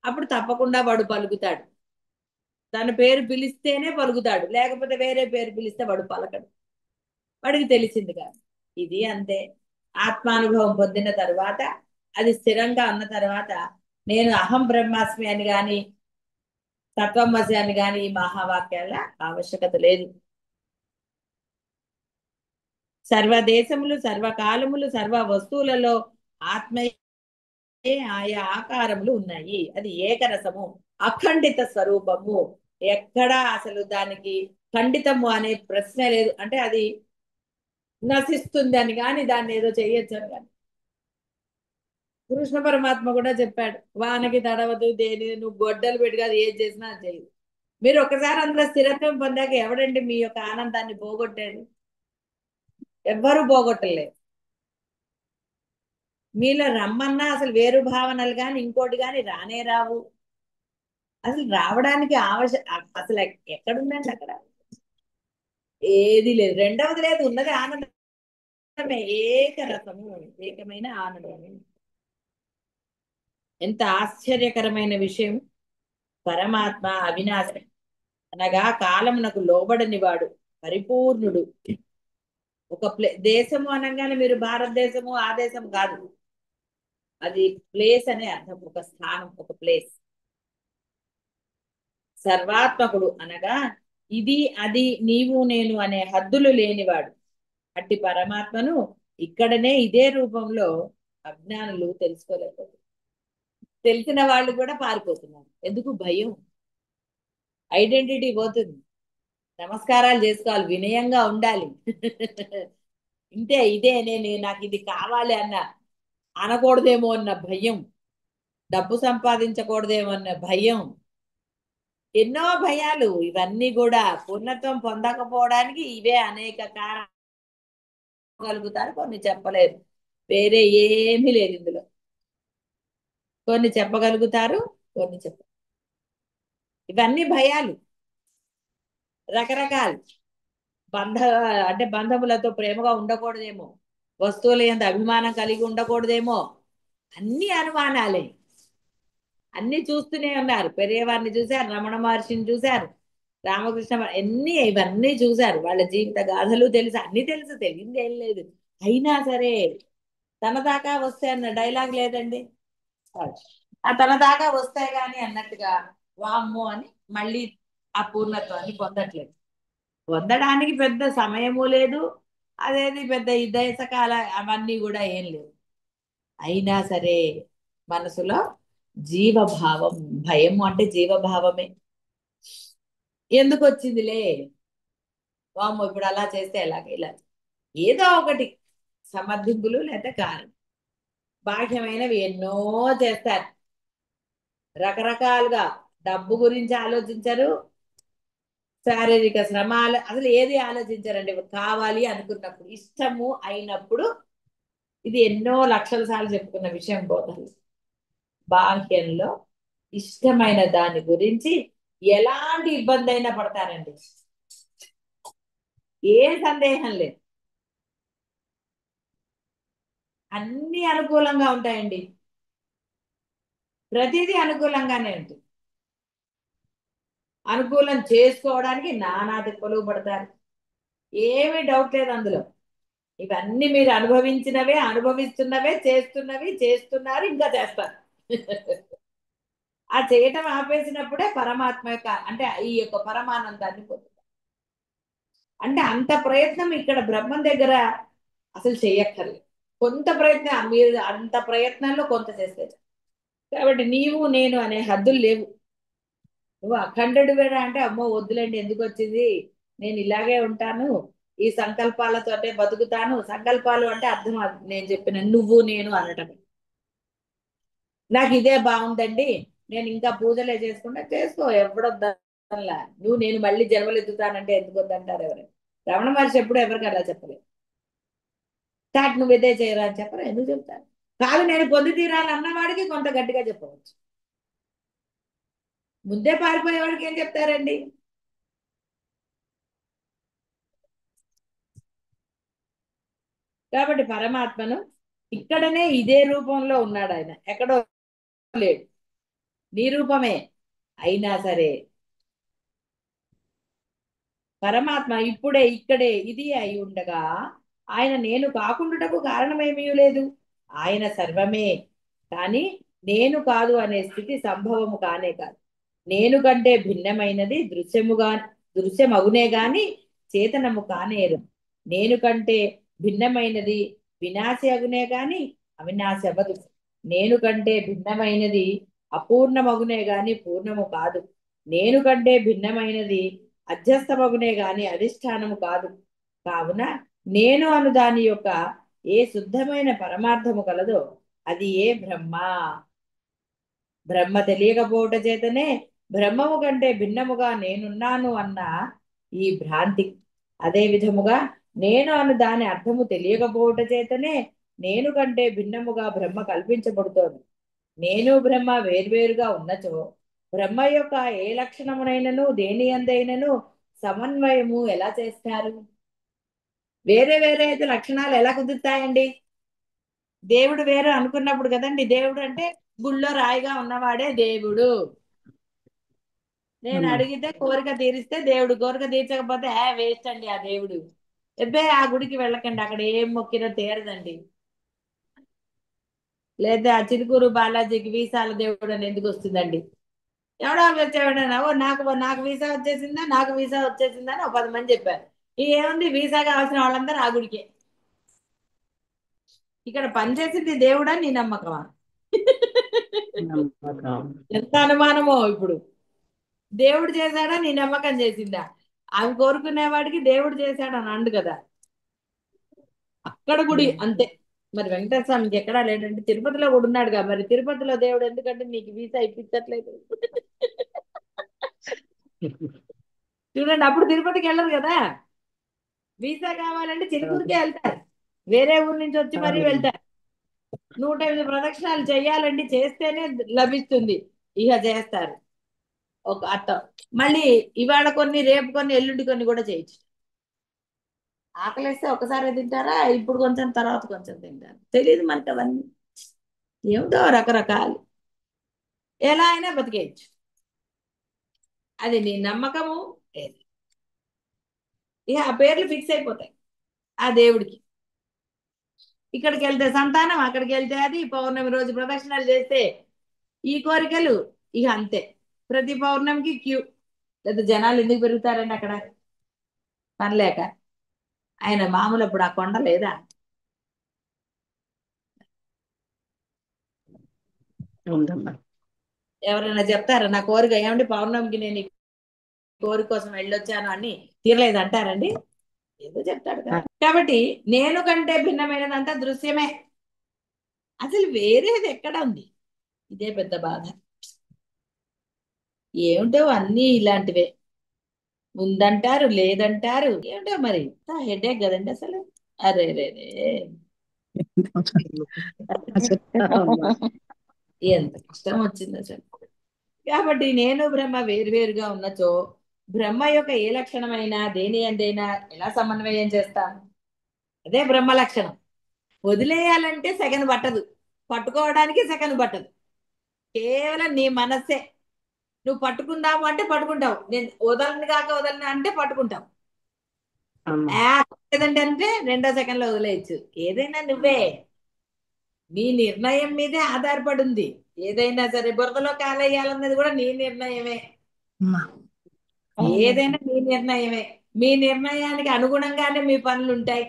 అప్పుడు తప్పకుండా వాడు పలుకుతాడు. తన పేరు పిలిస్తేనే పలుకుతాడు, లేకపోతే వేరే పేరు పిలిస్తే వాడు పలకడు. వాడికి తెలిసింది కాదు. ఇది అంతే. ఆత్మానుభవం పొందిన తర్వాత, అది స్థిరంగా ఉన్న తర్వాత, నేను అహం బ్రహ్మాస్మి అని గాని తత్వమసి అని గాని ఈ మహావాక్యాల ఆవశ్యకత లేదు. సర్వదేశములు, సర్వకాలములు, సర్వ వస్తువులలో ఆత్మయే ఆయా ఆకారములు ఉన్నాయి. అది ఏకరసము, అఖండిత స్వరూపము. ఎక్కడా అసలు దానికి ఖండితము అనే ప్రశ్న లేదు. అంటే అది నశిస్తుంది అని కానీ, దాన్ని ఏదో చెయ్యొచ్చు అని కానీ. కృష్ణ పరమాత్మ కూడా చెప్పాడు, వానకి తడవదు, దేని నువ్వు గొడ్డలు పెట్టి కాదు ఏది చేసినా అది చేయదు. మీరు ఒకసారి అందులో స్థిరత్వం పొందాక ఎవడండి మీ యొక్క ఆనందాన్ని పోగొట్టేది? ఎవ్వరూ పోగొట్టలేదు. మీలో రమ్మన్నా అసలు వేరు భావనలు కానీ ఇంకోటి కానీ రానే రావు. అసలు రావడానికి అసలు ఎక్కడుందండి అక్కడ? ఏది లేదు, రెండవది లేదు, ఉన్నది ఆనందమే, ఏకరసము, ఏకమైన ఆనందమే. ఎంత ఆశ్చర్యకరమైన విషయం! పరమాత్మ అవినాశి, అనగా కాలమునకు లోబడని వాడు, పరిపూర్ణుడు. ఒక దేశము అనగానే మీరు భారతదేశము ఆ దేశం కాదు, అది ప్లేస్ అనే అర్థం, ఒక స్థానం, ఒక ప్లేస్. సర్వాత్మకుడు అనగా ఇది అది నీవు నేను అనే హద్దులు లేనివాడు. అట్టి పరమాత్మను ఇక్కడనే ఇదే రూపంలో అజ్ఞానులు తెలుసుకోలేకపోతున్నారు. తెలిసిన వాళ్ళు కూడా పారిపోతున్నారు. ఎందుకు? భయం. ఐడెంటిటీ పోతుంది. నమస్కారాలు చేసుకోవాలి, వినయంగా ఉండాలి. ఇంతే, ఇదే నేను, నాకు ఇది కావాలి అన్న అనకూడదేమో అన్న భయం, డబ్బు సంపాదించకూడదేమో అన్న భయం, ఎన్నో భయాలు. ఇవన్నీ కూడా పూర్ణత్వం పొందకపోవడానికి ఇవే అనేక కారణాలు. కలుగుతారు, కొన్ని చెప్పలేరు. వేరే ఏమీ లేదు ఇందులో. కొన్ని చెప్పగలుగుతారు, కొన్ని చెప్ప. ఇవన్నీ భయాలు రకరకాలు. బంధ అంటే బంధములతో ప్రేమగా ఉండకూడదేమో, వస్తువుల యందు అభిమానం కలిగి ఉండకూడదేమో, అన్ని అనుమానాలే. అన్ని చూస్తూనే ఉన్నారు. పెరియవారిని చూశారు, రమణ మహర్షిని చూశారు, రామకృష్ణ ఇవన్నీ చూశారు. వాళ్ళ జీవిత గాథలు తెలుసు, అన్ని తెలుసు, తెలియదు ఏం లేదు. అయినా సరే తన దాకా వస్తే అన్న డైలాగ్ లేదండి. ఆ తన దాకా వస్తాయి గాని అన్నట్టుగా వామ్మో అని మళ్ళీ ఆ పూర్ణత్వాన్ని పొందట్లేదు. పొందడానికి పెద్ద సమయము లేదు, అదేది పెద్ద ఈ దేశకాల అవన్నీ కూడా ఏం లేవు. అయినా సరే మనసులో జీవభావం, భయము అంటే జీవభావమే. ఎందుకు వచ్చిందిలే, వామ్మో ఇప్పుడు అలా చేస్తే ఎలాగ, ఇలా ఏదో ఒకటి సమర్థింపులు లేదా కారణం. బాహ్యమైనవి ఎన్నో చేస్తారు, రకరకాలుగా. డబ్బు గురించి ఆలోచించరు, శారీరక శ్రమ అసలు ఏది ఆలోచించరండి. కావాలి అనుకున్నప్పుడు, ఇష్టము అయినప్పుడు. ఇది ఎన్నో లక్షల సార్లు చెప్పుకున్న విషయం బోధనలు. బాహ్యంలో ఇష్టమైన దాని గురించి ఎలాంటి ఇబ్బంది అయినా పడతారండి, ఏం సందేహం లేదు. అన్ని అనుకూలంగా ఉంటాయండి, ప్రతిదీ అనుకూలంగానే ఉంటుంది. అనుకూలం చేసుకోవడానికి నానా తిప్పలు పడతారు, ఏమీ డౌట్ లేదు అందులో. ఇవన్నీ మీరు అనుభవించినవే, అనుభవిస్తున్నవే, చేస్తున్నవి చేస్తున్నారు, ఇంకా చేస్తారు. ఆ చేయటం ఆపేసినప్పుడే పరమాత్మ యొక్క అంటే ఈ యొక్క పరమానందాన్ని పొందుతారు. అంటే అంత ప్రయత్నం ఇక్కడ బ్రహ్మం దగ్గర అసలు చేయక్కర్లేదు. కొంత ప్రయత్నం, మీరు అంత ప్రయత్నంలో కొంత చేస్తే చాలు. కాబట్టి నీవు నేను అనే హద్దులు లేవు. నువ్వు అఖండుడు వేడా అంటే అమ్మో వద్దులేండి, ఎందుకు వచ్చింది, నేను ఇలాగే ఉంటాను, ఈ సంకల్పాలతోటే బతుకుతాను. సంకల్పాలు అంటే అర్థం నేను చెప్పిన నువ్వు నేను అనటమే. నాకు ఇదే బాగుందండి, నేను ఇంకా పూజలే చేసుకుంటా, చేసుకో, ఎవడొద్దా వల్ల నువ్వు నేను మళ్ళీ జన్మలు ఎత్తుతానంటే ఎందుకు వద్దంటారు ఎవరు? రమణ మహర్షి ఎప్పుడు ఎవరికి అలా చెప్పలేదు. చాట్ నువ్వు ఇదే చేయరా అని చెప్పరా, ఎందుకు చెప్తారు? కాదు నేను పొంది తీరాలి అన్నవాడికి కొంత గట్టిగా చెప్పవచ్చు. ముందే పారిపోయేవాడికి ఏం చెప్తారండి? కాబట్టి పరమాత్మను ఇక్కడనే ఇదే రూపంలో ఉన్నాడు ఆయన, ఎక్కడో లేడు. నీ రూపమే అయినా సరే పరమాత్మ ఇప్పుడే ఇక్కడే ఇది అయి ఉండగా ఆయన నేను కాకుండాటకు కారణమేమీ లేదు. ఆయన సర్వమే. కానీ నేను కాదు అనే స్థితి సంభవము కానే కాదు. నేను కంటే భిన్నమైనది దృశ్యమగునే గాని చేతనము కానేరు. నేను కంటే భిన్నమైనది వినాశి అగునే గాని అవినాశి అవ్వదు. నేను కంటే భిన్నమైనది అపూర్ణమగునే గాని పూర్ణము కాదు. నేను కంటే భిన్నమైనది అధ్యస్థమగునే గాని అధిష్టానము కాదు. కావున నేను అను దాని యొక్క ఏ శుద్ధమైన పరమార్థము కలదో అది ఏ బ్రహ్మ. బ్రహ్మ తెలియకపోవట చేతనే బ్రహ్మము కంటే భిన్నముగా నేనున్నాను అన్న ఈ భ్రాంతి. అదే విధముగా నేను అను దాని అర్థము తెలియకపోవట చేతనే నేను కంటే భిన్నముగా బ్రహ్మ కల్పించబడుతోంది. నేను బ్రహ్మ వేర్వేరుగా ఉన్నచో బ్రహ్మ యొక్క ఏ లక్షణమునైనను దేని అందైనను సమన్వయము ఎలా చేస్తారు? వేరే వేరే అయితే లక్షణాలు ఎలా కుదురుతాయండి? దేవుడు వేరు అనుకున్నప్పుడు కదండి. దేవుడు అంటే గుళ్ళో రాయిగా ఉన్నవాడే దేవుడు. నేను అడిగితే కోరిక తీరిస్తే దేవుడు, కోరిక తీర్చకపోతే వేస్ట్ అండి ఆ దేవుడు. ఎబ్బే ఆ గుడికి వెళ్ళకండి, అక్కడ ఏం మొక్కినా తీరదండి. లేదా ఆ చిలుకూరు బాలాజీకి వీసాల దేవుడు అని ఎందుకు వస్తుందండి? ఎవడో వచ్చాడన్నా, ఓ నాకు నాకు వీసా వచ్చేసిందా, నాకు వీసా వచ్చేసిందా అని ఒక 10 మంది చెప్పారు. ఏముంది, వీసా కావాల్సిన వాళ్ళందరూ ఆ గుడికే. ఇక్కడ పనిచేసింది దేవుడా నీ నమ్మకమా? ఎంత అనుమానమో ఇప్పుడు. దేవుడు చేశాడా నీ నమ్మకం చేసిందా? అవి కోరుకునేవాడికి దేవుడు చేశాడని అండు కదా. అక్కడ గుడి అంతే. మరి వెంకటేశ్వర స్వామికి ఎక్కడా లేడంటే తిరుపతిలో కూడా ఉన్నాడుగా. మరి తిరుపతిలో దేవుడు ఎందుకంటే నీకు వీసా ఇప్పించట్లేదు? చూడండి, అప్పుడు తిరుపతికి వెళ్ళరు కదా. వీసా కావాలంటే చిలుకూరుకే వెళ్తారు, వేరే ఊరు నుంచి వచ్చి మరీ వెళ్తారు. 108 ప్రదక్షిణాలు చెయ్యాలండి, చేస్తేనే లభిస్తుంది. ఇక చేస్తారు ఒక అర్థం. మళ్ళీ ఇవాళ కొన్ని, రేపు కొన్ని, ఎల్లుండి కొన్ని కూడా చేయొచ్చు. ఆకలిస్తే ఒకసారి తింటారా, ఇప్పుడు కొంచెం తర్వాత కొంచెం తింటారు, తెలియదు మనకి అవన్నీ. ఏమిటో రకరకాలు, ఎలా అయినా బతికేయచ్చు. అది నీ నమ్మకము ఏది. ఇక ఆ పేర్లు ఫిక్స్ అయిపోతాయి ఆ దేవుడికి. ఇక్కడికి వెళ్తే సంతానం, అక్కడికి వెళ్తే అది, పౌర్ణమి రోజు ప్రదక్షిణాలు చేస్తే ఈ కోరికలు, ఇక అంతే. ప్రతి పౌర్ణమికి క్యూ. లేదా జనాలు ఎందుకు పెరుగుతారండి అక్కడ? పనిలేక. ఆయన మామూలు అప్పుడు ఆ కొండ లేదా? ఎవరైనా చెప్తారా నా కోరిక ఏమండి పౌర్ణమికి నేను ఈ కోరిక కోసం వెళ్ళొచ్చాను అని తీరలేదు అంటారండి? ఏదో చెప్తాడు కదా. కాబట్టి నేను కంటే భిన్నమైనదంతా దృశ్యమే. అసలు వేరేది ఎక్కడ ఉంది? ఇదే పెద్ద బాధ. ఏమిటో అన్నీ ఇలాంటివే. ఉందంటారు, లేదంటారు, ఏమిటో మరి. హెడేక్ కదండి అసలు. అరే రే రే, ఎంత కష్టం వచ్చింది అసలు. కాబట్టి నేను బ్రహ్మ వేరువేరుగా ఉన్నచో బ్రహ్మ యొక్క ఏ లక్షణమైనా దేని అందైనా ఎలా సమన్వయం చేస్తాను? అదే బ్రహ్మ లక్షణం. వదిలేయాలంటే సెకను పట్టదు, పట్టుకోవడానికి సెకను పట్టదు. కేవలం నీ మనస్సే. నువ్వు పట్టుకుందాము అంటే పట్టుకుంటావు, నేను వదలని కాక వదలని అంటే పట్టుకుంటావు. లేదంటే అంటే 2 సెకండ్లో వదిలేయచ్చు. ఏదైనా నువ్వే. నీ నిర్ణయం మీదే ఆధారపడి ఉంది. ఏదైనా సరే బురదలో కాలేయాలన్నది కూడా నీ నిర్ణయమే. ఏదైనా మీ నిర్ణయమే. మీ నిర్ణయానికి అనుగుణంగానే మీ పనులు ఉంటాయి.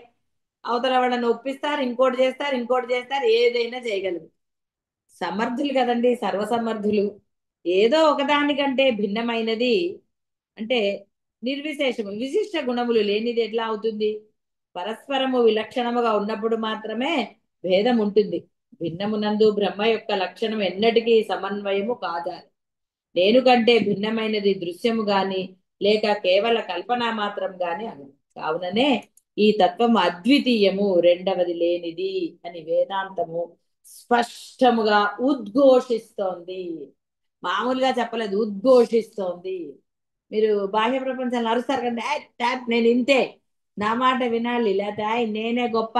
అవతల వాళ్ళని ఒప్పిస్తారు, ఇంకోటి చేస్తారు, ఇంకోటి చేస్తారు, ఏదైనా చేయగలరు. సమర్థులు కదండి, సర్వసమర్థులు. ఏదో ఒకదానికంటే భిన్నమైనది అంటే నిర్విశేషము విశిష్ట గుణములు లేనిది ఎట్లా అవుతుంది? పరస్పరము విలక్షణముగా ఉన్నప్పుడు మాత్రమే భేదం ఉంటుంది. భిన్నమునందు బ్రహ్మ యొక్క లక్షణం ఎన్నటికీ సమన్వయము కాదాలి. నేను కంటే భిన్నమైనది దృశ్యము గాని లేక కేవల కల్పన మాత్రం గాని అను కావుననే ఈ తత్వం అద్వితీయము, రెండవది లేనిది అని వేదాంతము స్పష్టముగా ఉద్ఘోషిస్తోంది. మామూలుగా చెప్పలేదు, ఉద్ఘోషిస్తోంది. మీరు బాహ్య ప్రపంచాన్ని అరుస్తారు కదా, నేను ఇంతే, నా మాట వినాలి, లేదా నేనే గొప్ప,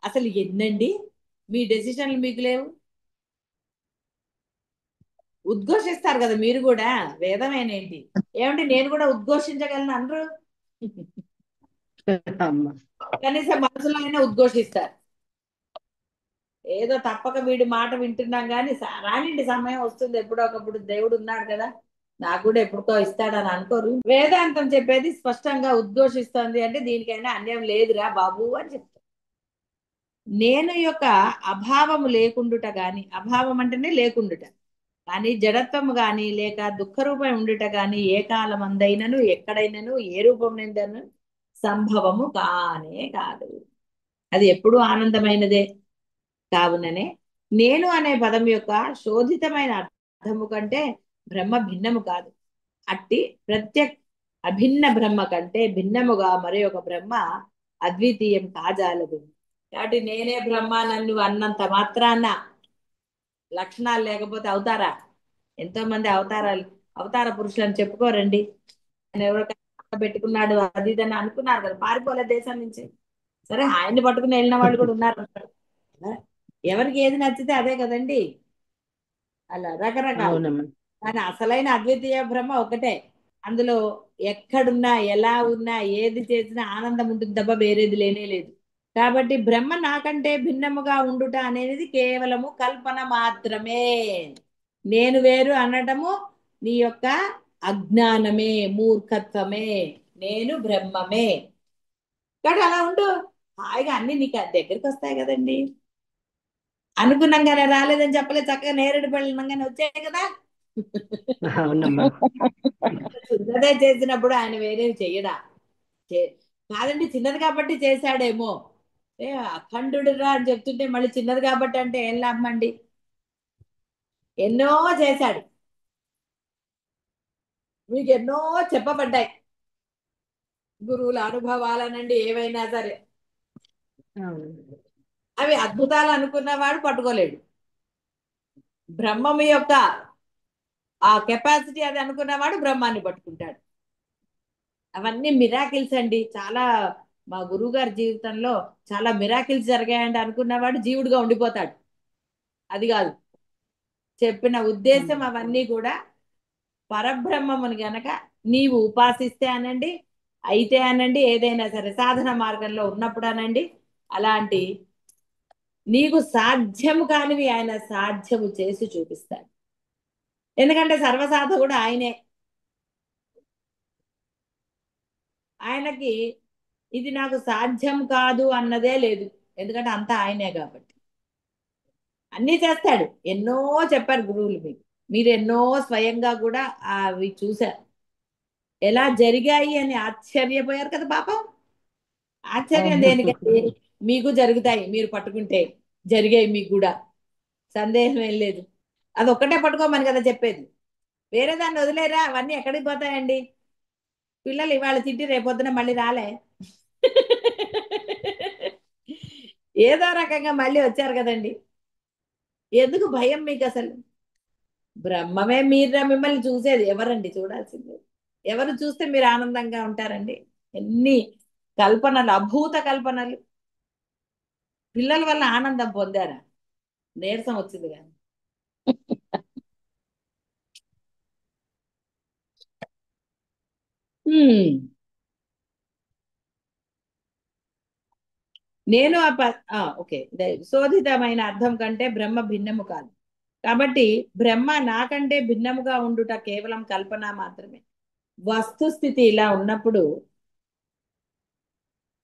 అసలు ఎన్నండి మీ డెసిషన్లు మీకు లేవు? ఉద్ఘోషిస్తారు కదా మీరు కూడా, వేదమేనేంటి? ఏమంటే నేను కూడా ఉద్ఘోషించగలను అనరు? అమ్మా. కనీసం మనసులో అయినా ఉద్ఘోషిస్తారు. ఏదో తప్పక వీడి మాట వింటున్నాం కానీ రానిండి, సమయం వస్తుంది, ఎప్పుడో ఒకప్పుడు దేవుడు ఉన్నాడు కదా, నాకు కూడా ఎప్పుడుకో ఇస్తాడని అనుకోరు. వేదాంతం చెప్పేది స్పష్టంగా ఉద్ఘోషిస్తోంది అంటే దీనికైనా అన్యం లేదురా బాబు అని చెప్తారు. నేను యొక్క అభావము లేకుండుట గాని, అభావం అంటేనే లేకుండుట, కానీ జడత్వము గాని లేక దుఃఖరూపం ఉండుట గాని ఏ కాలమందైనను ఎక్కడైనను ఏ రూపమైనను సంభవము కానే కాదు. అది ఎప్పుడూ ఆనందమైనదే. కావుననే నేను అనే పదం యొక్క శోధితమైన అర్థము కంటే బ్రహ్మ భిన్నము కాదు. అట్టి ప్రత్యక్ అభిన్న బ్రహ్మ కంటే భిన్నముగా మరి ఒక బ్రహ్మ అద్వితీయం కాజాలదు. కాబట్టి నేనే బ్రహ్మ నన్ను అన్నంత మాత్రాన లక్షణాలు లేకపోతే అవుతారా? ఎంతో మంది అవతారాలు, అవతార పురుషులని చెప్పుకోరండి. ఆయన ఎవరికైనా పెట్టుకున్నాడు అది ఇది అని అనుకున్నారు కదా, పారిపోలే దేశం నుంచి. సరే, ఆయన్ని పట్టుకుని వెళ్ళిన వాళ్ళు కూడా ఉన్నారు. ఎవరికి ఏది నచ్చితే అదే కదండి. అలా రకరకాలు. అవునమ్మా. కానీ అసలైన అద్వితీయ బ్రహ్మ ఒకటే. అందులో ఎక్కడున్నా ఎలా ఉన్నా ఏది చేసినా ఆనందం ఉంటుంది తప్ప వేరేది లేనే లేదు. కాబట్టి బ్రహ్మ నాకంటే భిన్నముగా ఉండుట అనేది కేవలము కల్పన మాత్రమే. నేను వేరు అనటము నీ యొక్క అజ్ఞానమే, మూర్ఖత్వమే. నేను బ్రహ్మమే. కాబట్టి అలా ఉండు, హాయిగా అన్ని నీకు దగ్గరికి వస్తాయి కదండి. అనుకున్నాగానే రాలేదని చెప్పలేదు, చక్కగా నేరేడు పళ్ళు అనగానే వచ్చాయి కదా. అవునమ్మా. చిన్నదే చేసినప్పుడు ఆయన వేరేవి చెయ్యడా? కాదండి, చిన్నది కాబట్టి చేశాడేమో. అఖండుడురా అని చెప్తుంటే మళ్ళీ చిన్నది కాబట్టి అంటే ఏం లాభం అండి? ఎన్నో చేశాడు, మీకు ఎన్నో చెప్పబడ్డాయి, గురువుల అనుభవాలనండి ఏవైనా సరే. అవును. అవి అద్భుతాలు అనుకున్నవాడు పట్టుకోలేడు. బ్రహ్మము యొక్క ఆ కెపాసిటీ అది అనుకున్నవాడు బ్రహ్మాన్ని పట్టుకుంటాడు. అవన్నీ మిరాకిల్స్ అండి. చాలా మా గురువు గారి జీవితంలో చాలా మిరాకిల్స్ జరిగాయండి అనుకున్నవాడు జీవుడుగా ఉండిపోతాడు. అది కాదు చెప్పిన ఉద్దేశం. అవన్నీ కూడా పరబ్రహ్మముని గనక నీవు ఉపాసిస్తే అనండి, అయితే అనండి, ఏదైనా సరే సాధన మార్గంలో ఉన్నప్పుడు అనండి, అలాంటి నీకు సాధ్యము కానివి ఆయన సాధ్యము చేసి చూపిస్తాడు. ఎందుకంటే సర్వసాధ కూడా ఆయనే. ఆయనకి ఇది నాకు సాధ్యం కాదు అన్నదే లేదు, ఎందుకంటే అంతా ఆయనే కాబట్టి అన్నీ చేస్తాడు. ఎన్నో చెప్పారు గురువులు మీకు, మీరు ఎన్నో స్వయంగా కూడా అవి చూశారు, ఎలా జరిగాయి అని ఆశ్చర్యపోయారు కదా పాపం. ఆశ్చర్యం దేనికండి? మీకు జరుగుతాయి, మీరు పట్టుకుంటే జరిగాయి మీకు కూడా, సందేహం ఏం లేదు. అది ఒక్కటే పట్టుకోమని కదా చెప్పేది. వేరే దాన్ని వదిలేరా, అవన్నీ ఎక్కడికి పోతాయండి? పిల్లలు ఇవాళ తిట్టి రేపొద్దున మళ్ళీ రాలే, ఏదో రకంగా మళ్ళీ వచ్చారు కదండి. ఎందుకు భయం మీకు అసలు? బ్రహ్మమే మీరా, మిమ్మల్ని చూసేది ఎవరండి? చూడాల్సింది ఎవరు? చూస్తే మీరు ఆనందంగా ఉంటారండి. ఎన్ని కల్పనలు, అభూత కల్పనలు. పిల్లల వల్ల ఆనందం పొందారా? నీరసం వచ్చింది కానీ. హ్మ్. నేను ఓకే, శోధితమైన అర్థం కంటే బ్రహ్మ భిన్నము కాదు. కాబట్టి బ్రహ్మ నాకంటే భిన్నముగా ఉండుట కేవలం కల్పన మాత్రమే. వస్తుస్థితి ఇలా ఉన్నప్పుడు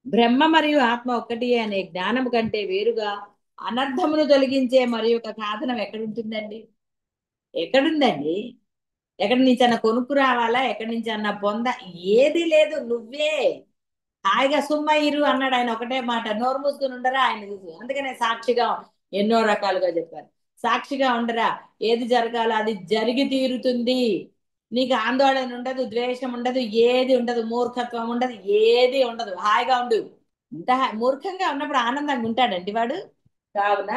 బ్రహ్మ మరియు ఆత్మ ఒక్కటి అనే జ్ఞానం కంటే వేరుగా అనర్థమును తొలగించే మరి ఒక సాధనం ఎక్కడుంటుందండి? ఎక్కడుందండి? ఎక్కడి నుంచి అన్న కొనుక్కు రావాలా? ఎక్కడి నుంచి అన్న పొంద? ఏది లేదు, నువ్వే హాయిగా సుమ్మ ఇరు అన్నాడు ఆయన ఒకటే మాట. నోరు మూసుకుని ఉండరా ఆయన చూసి, అందుకనే సాక్షిగా ఎన్నో రకాలుగా చెప్పారు. సాక్షిగా ఉండరా? ఏది జరగాలో అది జరిగి తీరుతుంది. నీకు ఆందోళన ఉండదు, ద్వేషం ఉండదు, ఏది ఉండదు, మూర్ఖత్వం ఉండదు, ఏది ఉండదు. హాయిగా ఉండు. ఇంత మూర్ఖంగా ఉన్నప్పుడు ఆనందంగా ఉంటాడండి వాడు. కావున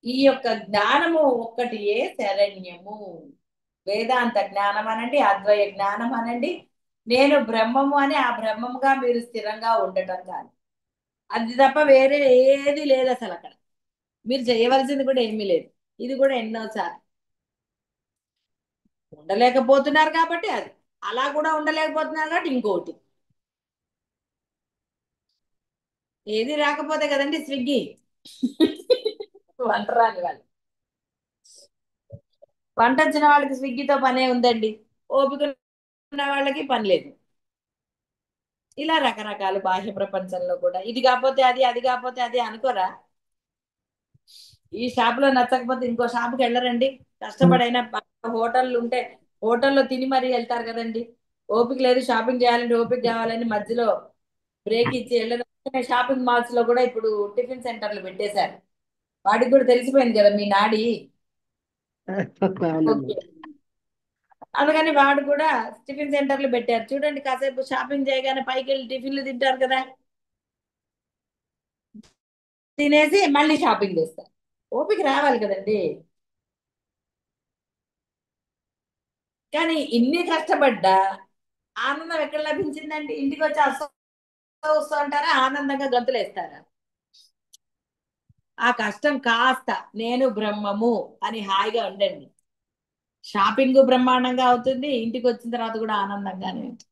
ఈ యొక్క జ్ఞానము ఒక్కటియే శరణ్యము. వేదాంత జ్ఞానం అనండి, అద్వయ జ్ఞానం అనండి, నేను బ్రహ్మము అని ఆ బ్రహ్మముగా మీరు స్థిరంగా ఉండటం కాదు. అది తప్ప వేరే ఏది లేదు అసలు అక్కడ. మీరు చేయవలసింది కూడా ఏమీ లేదు. ఇది కూడా ఎన్నోసార్లు ఉండలేకపోతున్నారు కాబట్టి అది, అలా కూడా ఉండలేకపోతున్నారు కాబట్టి ఇంకోటి. ఏది రాకపోతే కదండి స్విగ్గీ. వంట రాని వాళ్ళు, వంట వచ్చిన వాళ్ళకి స్విగ్గీతో పనే ఉందండి, ఓపిక ఉన్న వాళ్ళకి పని లేదు. ఇలా రకరకాల బాహ్య ప్రపంచంలో కూడా ఇది కాకపోతే అది, అది కాకపోతే అది అనుకోరా? ఈ షాపులో నచ్చకపోతే ఇంకో షాపుకి వెళ్ళరండి. కష్టపడైనా హోటళ్ళు ఉంటే హోటల్లో తిని మరీ వెళ్తారు కదండి. ఓపిక లేదు షాపింగ్ చేయాలంటే, ఓపిక కావాలని మధ్యలో బ్రేక్ ఇచ్చి వెళ్ళడం. షాపింగ్ మాల్స్ లో కూడా ఇప్పుడు టిఫిన్ సెంటర్లు పెట్టేశారు. వాడికి కూడా తెలిసిపోయింది కదా మీ నాడి. అవునమ్మా. ఓకే, అందుకని వాడు కూడా టిఫిన్ సెంటర్లు పెట్టారు. చూడండి, కాసేపు షాపింగ్ చేయగానే పైకి వెళ్ళి టిఫిన్లు తింటారు కదా, తినేసి మళ్ళీ షాపింగ్ చేస్తారు. ఓపిక రావాలి కదండి. కానీ ఇన్ని కష్టపడ్డా ఆనందం ఎక్కడ లభించిందండి? ఇంటికి వచ్చి వస్తూ అంటారా, ఆనందంగా గంతులేస్తారా? ఆ కష్టం కాస్త నేను బ్రహ్మము అని హాయిగా ఉండండి. షాపింగ్ బ్రహ్మాండంగా అవుతుంది, ఇంటికి వచ్చిన తర్వాత కూడా ఆనందంగానే ఉంటుంది.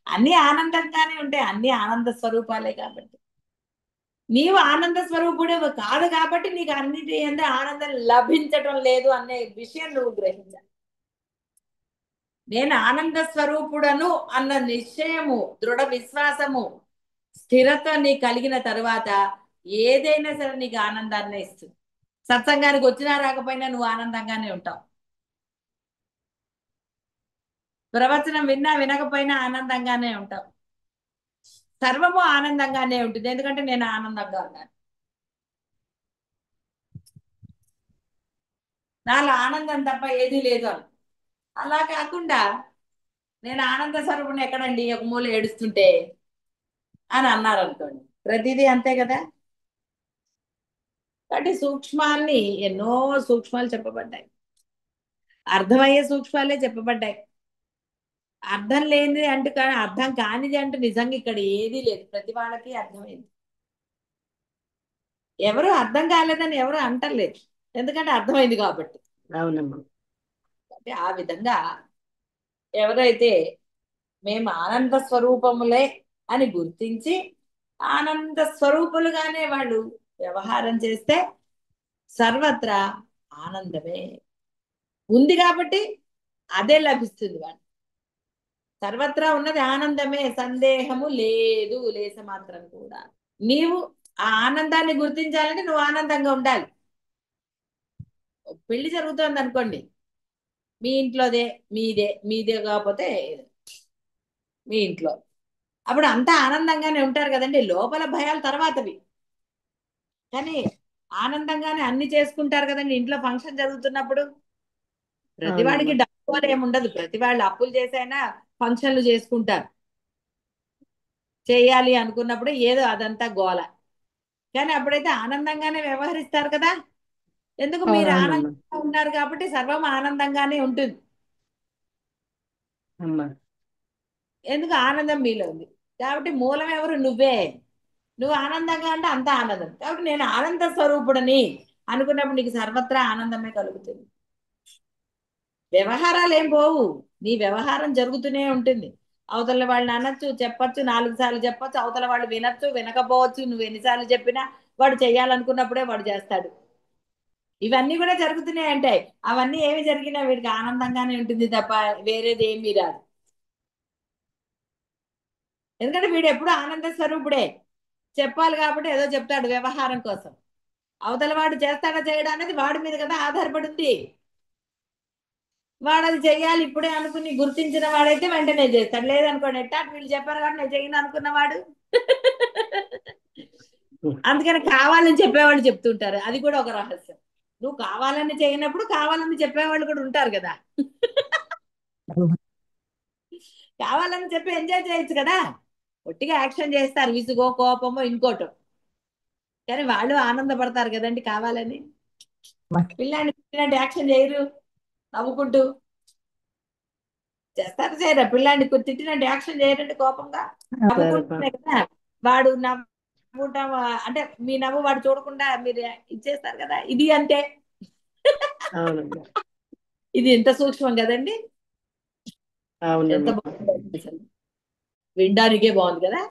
అన్ని ఆనందంగానే ఉంటాయి, అన్ని ఆనంద స్వరూపాలే కాబట్టి. నీవు ఆనంద స్వరూపుడే కాదు కాబట్టి నీకు అన్నిటి అంటే ఆనందం లభించటం లేదు అనే విషయం నువ్వు గ్రహించాలి. నేను ఆనంద స్వరూపుడను అన్న నిశ్చయము, దృఢ విశ్వాసము, స్థిరత నీకు కలిగిన తరువాత ఏదైనా సరే నీకు ఆనందాన్ని ఇస్తుంది. సత్సంగానికి వచ్చినా రాకపోయినా నువ్వు ఆనందంగానే ఉంటావు. ప్రవచనం విన్నా వినకపోయినా ఆనందంగానే ఉంటావు. సర్వము ఆనందంగానే ఉంటుంది, ఎందుకంటే నేను ఆనందంగా ఉన్నాను. నాలో ఆనందం తప్ప ఏదీ లేదు అని. అలా కాకుండా నేను ఆనంద స్వరూపుని ఎక్కడండి ఒక మూల ఏడుస్తుంటే అని అన్నారు అనుకోండి, ప్రతిదీ అంతే కదా. కాబట్టి సూక్ష్మాన్ని ఎన్నో సూక్ష్మాలు చెప్పబడ్డాయి, అర్థమయ్యే సూక్ష్మాలే చెప్పబడ్డాయి. అర్థం లేనిది అంటే కానీ అర్థం కానిది అంటూ నిజంగా ఇక్కడ ఏదీ లేదు, ప్రతి వాళ్ళకి అర్థమైంది. ఎవరు అర్థం కాలేదని ఎవరు అంటలేదు, ఎందుకంటే అర్థమైంది కాబట్టి. అవునమ్మా. అంటే ఆ విధంగా ఎవరైతే మేము ఆనంద స్వరూపములే అని గుర్తించి ఆనంద స్వరూపులుగానే వాళ్ళు వ్యవహారం చేస్తే సర్వత్రా ఆనందమే ఉంది కాబట్టి అదే లభిస్తుంది వాళ్ళు. సర్వత్రా ఉన్నది ఆనందమే, సందేహము లేదు లేస మాత్రం కూడా. నీవు ఆ ఆనందాన్ని గుర్తించాలంటే నువ్వు ఆనందంగా ఉండాలి. పెళ్లి జరుగుతోంది అనుకోండి, మీ ఇంట్లోదే, మీదే మీదే కాకపోతే మీ ఇంట్లో, అప్పుడు అంతా ఆనందంగానే ఉంటారు కదండి. లోపల భయాలు తర్వాతవి, కానీ ఆనందంగానే అన్ని చేసుకుంటారు కదండి. ఇంట్లో ఫంక్షన్ జరుగుతున్నప్పుడు ప్రతివాడికి అవునమ్మా. డబ్బు అని ఏముండదు, ప్రతి వాళ్ళు అప్పులు చేసైనా ఫంక్షన్లు చేసుకుంటారు. చేయాలి అనుకున్నప్పుడు ఏదో అదంతా గోల, కానీ అప్పుడైతే ఆనందంగానే వ్యవహరిస్తారు కదా. ఎందుకు? మీరు అవునవునమ్మా. ఆనందంగా ఉన్నారు కాబట్టి సర్వం ఆనందంగానే ఉంటుంది. అమ్మా. ఎందుకు? ఆనందం మీలో ఉంది కాబట్టి. మూలం ఎవరు? నువ్వే. నువ్వు ఆనందంగా అంటే అంత ఆనందం. కాబట్టి నేను ఆనంద స్వరూపుడని అనుకున్నప్పుడు నీకు సర్వత్రా ఆనందమే కలుగుతుంది. వ్యవహారాలు ఏం పోవు, నీ వ్యవహారం జరుగుతూనే ఉంటుంది. అవతల వాళ్ళని అనొచ్చు, చెప్పచ్చు, 4 సార్లు చెప్పచ్చు, అవతల వాళ్ళు వినొచ్చు, వినకపోవచ్చు. నువ్వు ఎన్నిసార్లు చెప్పినా వాడు చెయ్యాలనుకున్నప్పుడే వాడు చేస్తాడు. ఇవన్నీ కూడా జరుగుతూనే ఉంటాయి. అవన్నీ ఏమి జరిగినా వీడికి ఆనందంగానే ఉంటుంది తప్ప వేరేది ఏమీ రాదు. ఎందుకంటే వీడు ఎప్పుడు ఆనంద స్వరూపుడే. చెప్పాలి కాబట్టి ఏదో చెప్తాడు వ్యవహారం కోసం. అవతల వాడు చేస్తాడా చేయడా అనేది వాడి మీద కదా ఆధారపడింది. వాడు అది చెయ్యాలి ఇప్పుడే అనుకుని గుర్తించిన వాడైతే వెంటనే చేస్తాడు. లేదనుకోండి, ఎట్టా వీళ్ళు చెప్పారు కాబట్టి నేను చేయను అనుకున్నవాడు. అందుకని కావాలని చెప్పేవాళ్ళు చెప్తుంటారు, అది కూడా ఒక రహస్యం. నువ్వు కావాలని చేయనప్పుడు కావాలని చెప్పేవాళ్ళు కూడా ఉంటారు కదా. కావాలని చెప్పి ఎంజాయ్ చేయొచ్చు కదా. ఒట్టిగా యాక్షన్ చేస్తారు, విసుగో కోపమో ఇంకోటో, కానీ వాళ్ళు ఆనందపడతారు కదండి కావాలని. పిల్లాన్ని తిట్టినట్టు యాక్షన్ చేయరు, నవ్వుకుంటూ చేస్తారు. చేయరా పిల్లాన్ని తిట్టినట్టు యాక్షన్ చేయరండి కోపంగా, నవ్వుకుంటున్నాయి కదా. వాడు నవ్వుటాం అంటే మీ నవ్వు వాడు చూడకుండా మీరు ఇచ్చేస్తారు కదా. ఇది అంతే. అవునమ్మా. ఇది ఎంత సూక్ష్మం కదండి. ఎంత అవునమ్మా. బాగుంది అసలు, వినడానికే బాగుంది కదా.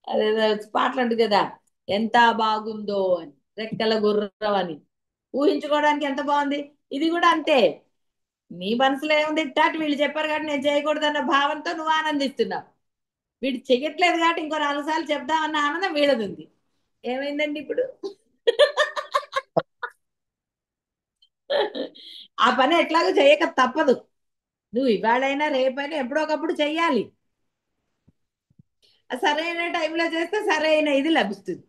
అదే పాటలు అంటుంది కదా, ఎంత బాగుందో అని, రెక్కల గుర్రం అని, ఊహించుకోవడానికి ఎంత బాగుంది. ఇది కూడా అంతే. నీ మనసులో ఏముంది, ఇట్టాటి వీళ్ళు చెప్పారు కాబట్టి నేను చేయకూడదన్న భావంతో నువ్వు ఆనందిస్తున్నావు. వీడు చెయ్యట్లేదు కాబట్టి ఇంకో 4 సార్లు చెప్దామన్న ఆనందం వీడది ఉంది. ఏమైందండి ఇప్పుడు? ఆ పని ఎట్లాగో చేయక తప్పదు. నువ్వు ఇవాళైనా రేపైనా ఎప్పుడో ఒకప్పుడు చెయ్యాలి. ఆ సరైన టైంలో చేస్తే సరైన ఇది లభిస్తుంది.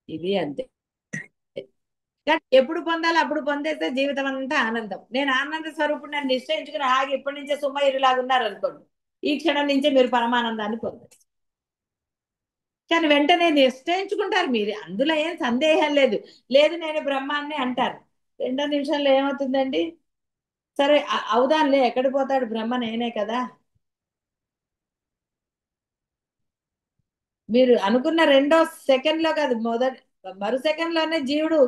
ఇది అంతే. కానీ ఎప్పుడు పొందాలో అప్పుడు పొందేస్తే జీవితం అంతా ఆనందం. నేను ఆనంద స్వరూపుడు నన్ను నిశ్చయించుకుని ఆగి ఇప్పటి నుంచే సుమ్మయ్యలాగా ఉన్నారనుకోండి, ఈ క్షణం నుంచే మీరు పరమానందాన్ని పొందచ్చు. కానీ వెంటనే నిశ్చయించుకుంటారు మీరు, అందులో ఏం సందేహం లేదు. లేదు నేను బ్రహ్మాన్ని అంటారు, 2 నిమిషంలో ఏమవుతుందండి? సరే అవుదాంలే, ఎక్కడికి పోతాడు, బ్రహ్మ నేనే కదా. మీరు అనుకున్న 2వ సెకండ్లో కాదు, మరు సెకండ్లోనే జీవుడు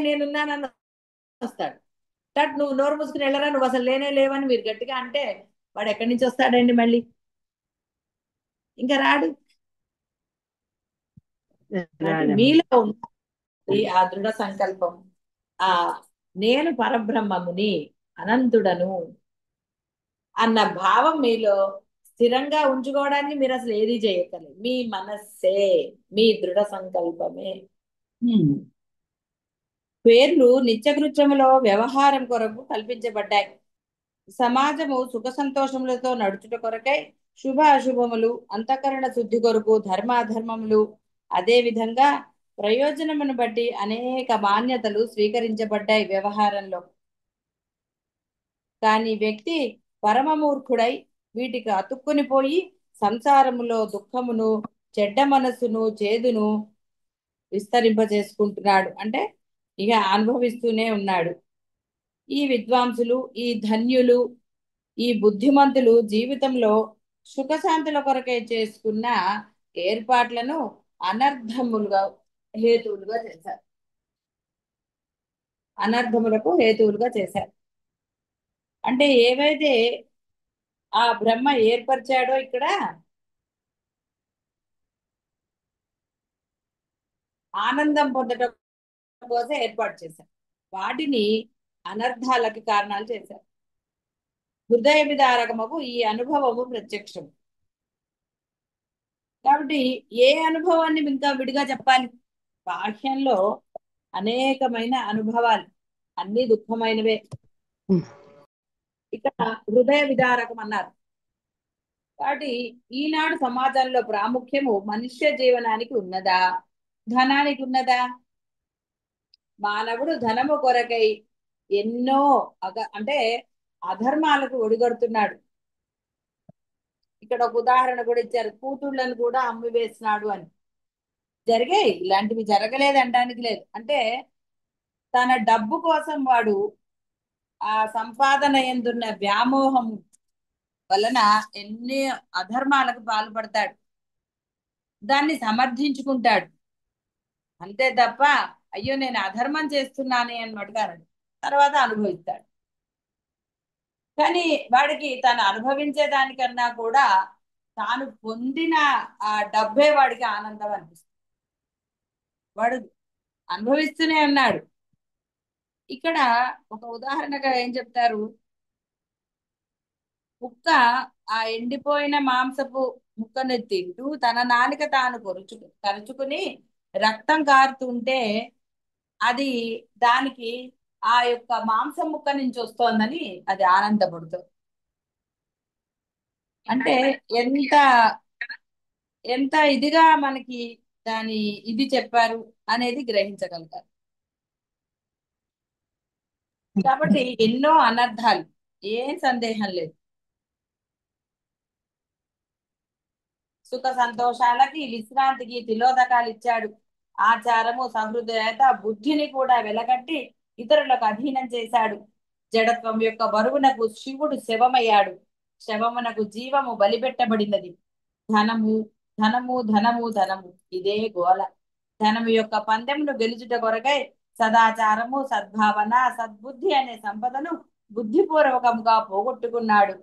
నేనున్నానని వస్తాడు. తట్ నువ్వు నోరు మూసుకుని వెళ్ళరా, నువ్వు అసలు లేనే లేవని మీరు గట్టిగా అంటే వాడు ఎక్కడి నుంచి వస్తాడండి మళ్ళీ? ఇంకా రాడు. కాబట్టి రాదమ్మా. మీలో ఉన్న ఆ దృఢ సంకల్పం, ఆ నేను పరబ్రహ్మముని, అనంతుడను అన్న భావం మీలో స్థిరంగా ఉంచుకోవడానికి మీరు అసలు ఏది చేయక్కర్లేదు. మీ మనస్సే, మీ దృఢ సంకల్పమే. పేర్లు నిత్యకృత్యములో వ్యవహారం కొరకు కల్పించబడ్డాయి. సమాజము సుఖ సంతోషములతో నడుచుట కొరకై శుభ అశుభములు, అంతఃకరణ శుద్ధి కొరకు ధర్మాధర్మములు, అదే విధంగా ప్రయోజనమును బట్టి అనేక మాన్యతలు స్వీకరించబడ్డాయి వ్యవహారంలో. కానీ వ్యక్తి పరమమూర్ఖుడై వీటికి అతుక్కుని పోయి సంసారములో దుఃఖమును, చెడ్డ మనస్సును, చేదును విస్తరింపజేసుకుంటున్నాడు. అంటే ఇక అనుభవిస్తూనే ఉన్నాడు. ఈ విద్వాంసులు, ఈ ధన్యులు, ఈ బుద్ధిమంతులు జీవితంలో సుఖశాంతుల కొరకే చేసుకున్న ఏర్పాట్లను అనర్థములుగా హేతువులుగా చేశారు. అనర్థములకు హేతువులుగా చేశారు. అంటే ఏవైతే ఆ బ్రహ్మ ఏర్పరిచాడో ఇక్కడ ఆనందం పొందడం కోసం ఏర్పాటు చేశారు, వాటిని అనర్థాలకి కారణాలు చేశారు. హృదయ విదారకముకు ఈ అనుభవము ప్రత్యక్షం. కాబట్టి ఏ అనుభవాన్ని ఇంకా విడిగా చెప్పాలి? బాహ్యంలో అనేకమైన అనుభవాలు, అన్ని దుఃఖమైనవే. ఇక్కడ హృదయ విదారకం అన్నారు. కాబట్టి ఈనాడు సమాజంలో ప్రాముఖ్యము మనుష్య జీవనానికి ఉన్నదా, ధనానికి ఉన్నదా? మానవుడు ధనము కొరకై ఎన్నో అంటే అధర్మాలకు ఒడిగడుతున్నాడు. ఇక్కడ ఒక ఉదాహరణ కూడా ఇచ్చారు, కూతుళ్ళను కూడా అమ్మి వేసినాడు అని. జరిగాయి, ఇలాంటివి జరగలేదు అనడానికి లేదు. అంటే తన డబ్బు కోసం వాడు ఆ సంపాదన ఎందున్న వ్యామోహం వలన ఎన్ని అధర్మాలకు పాల్పడతాడు, దాన్ని సమర్థించుకుంటాడు. అంతే తప్ప అయ్యో నేను అధర్మం చేస్తున్నానే అని మటుకారు, తర్వాత అనుభవిస్తాడు. కానీ వాడికి తను అనుభవించే దానికన్నా కూడా తాను పొందిన ఆ డబ్బే వాడికి ఆనందం అనిపిస్తుంది. వాడు అనుభవిస్తూనే ఉన్నాడు. ఇక్కడ ఒక ఉదాహరణగా ఏం చెప్తారు, కుక్క ఆ ఎండిపోయిన మాంసపు ముక్కను తింటూ తన నాలుక తాను కరుచుకుని రక్తం కారుతుంటే అది దానికి ఆ యొక్క మాంసం ముక్క నుంచి వస్తోందని అది ఆనందపడుతుంది. అంటే ఎంత ఎంత ఇదిగా మనకి దాని ఇది చెప్పారు అనేది గ్రహించగలుగుతారు. కాబట్టి ఎన్నో అనర్థాలు, ఏం సందేహం లేదు. సుఖ సంతోషాలకి, విశ్రాంతికి తిలోదకాలు ఇచ్చాడు. ఆచారము సహృదయత బుద్ధిని కూడా వెలగట్టి ఇతరులకు అధీనం చేశాడు. జడత్వం యొక్క బరువునకు శివుడు శవమయ్యాడు. శవమునకు జీవము బలిపెట్టబడినది. ధనము ధనము ధనము ధనము ఇదే గోల. ధనము యొక్క పందెమును గెలుచుట కొరకై సదాచారము సద్భావన సద్బుద్ధి అనే సంపదను బుద్ధిపూర్వకముగా పోగొట్టుకున్నాడు.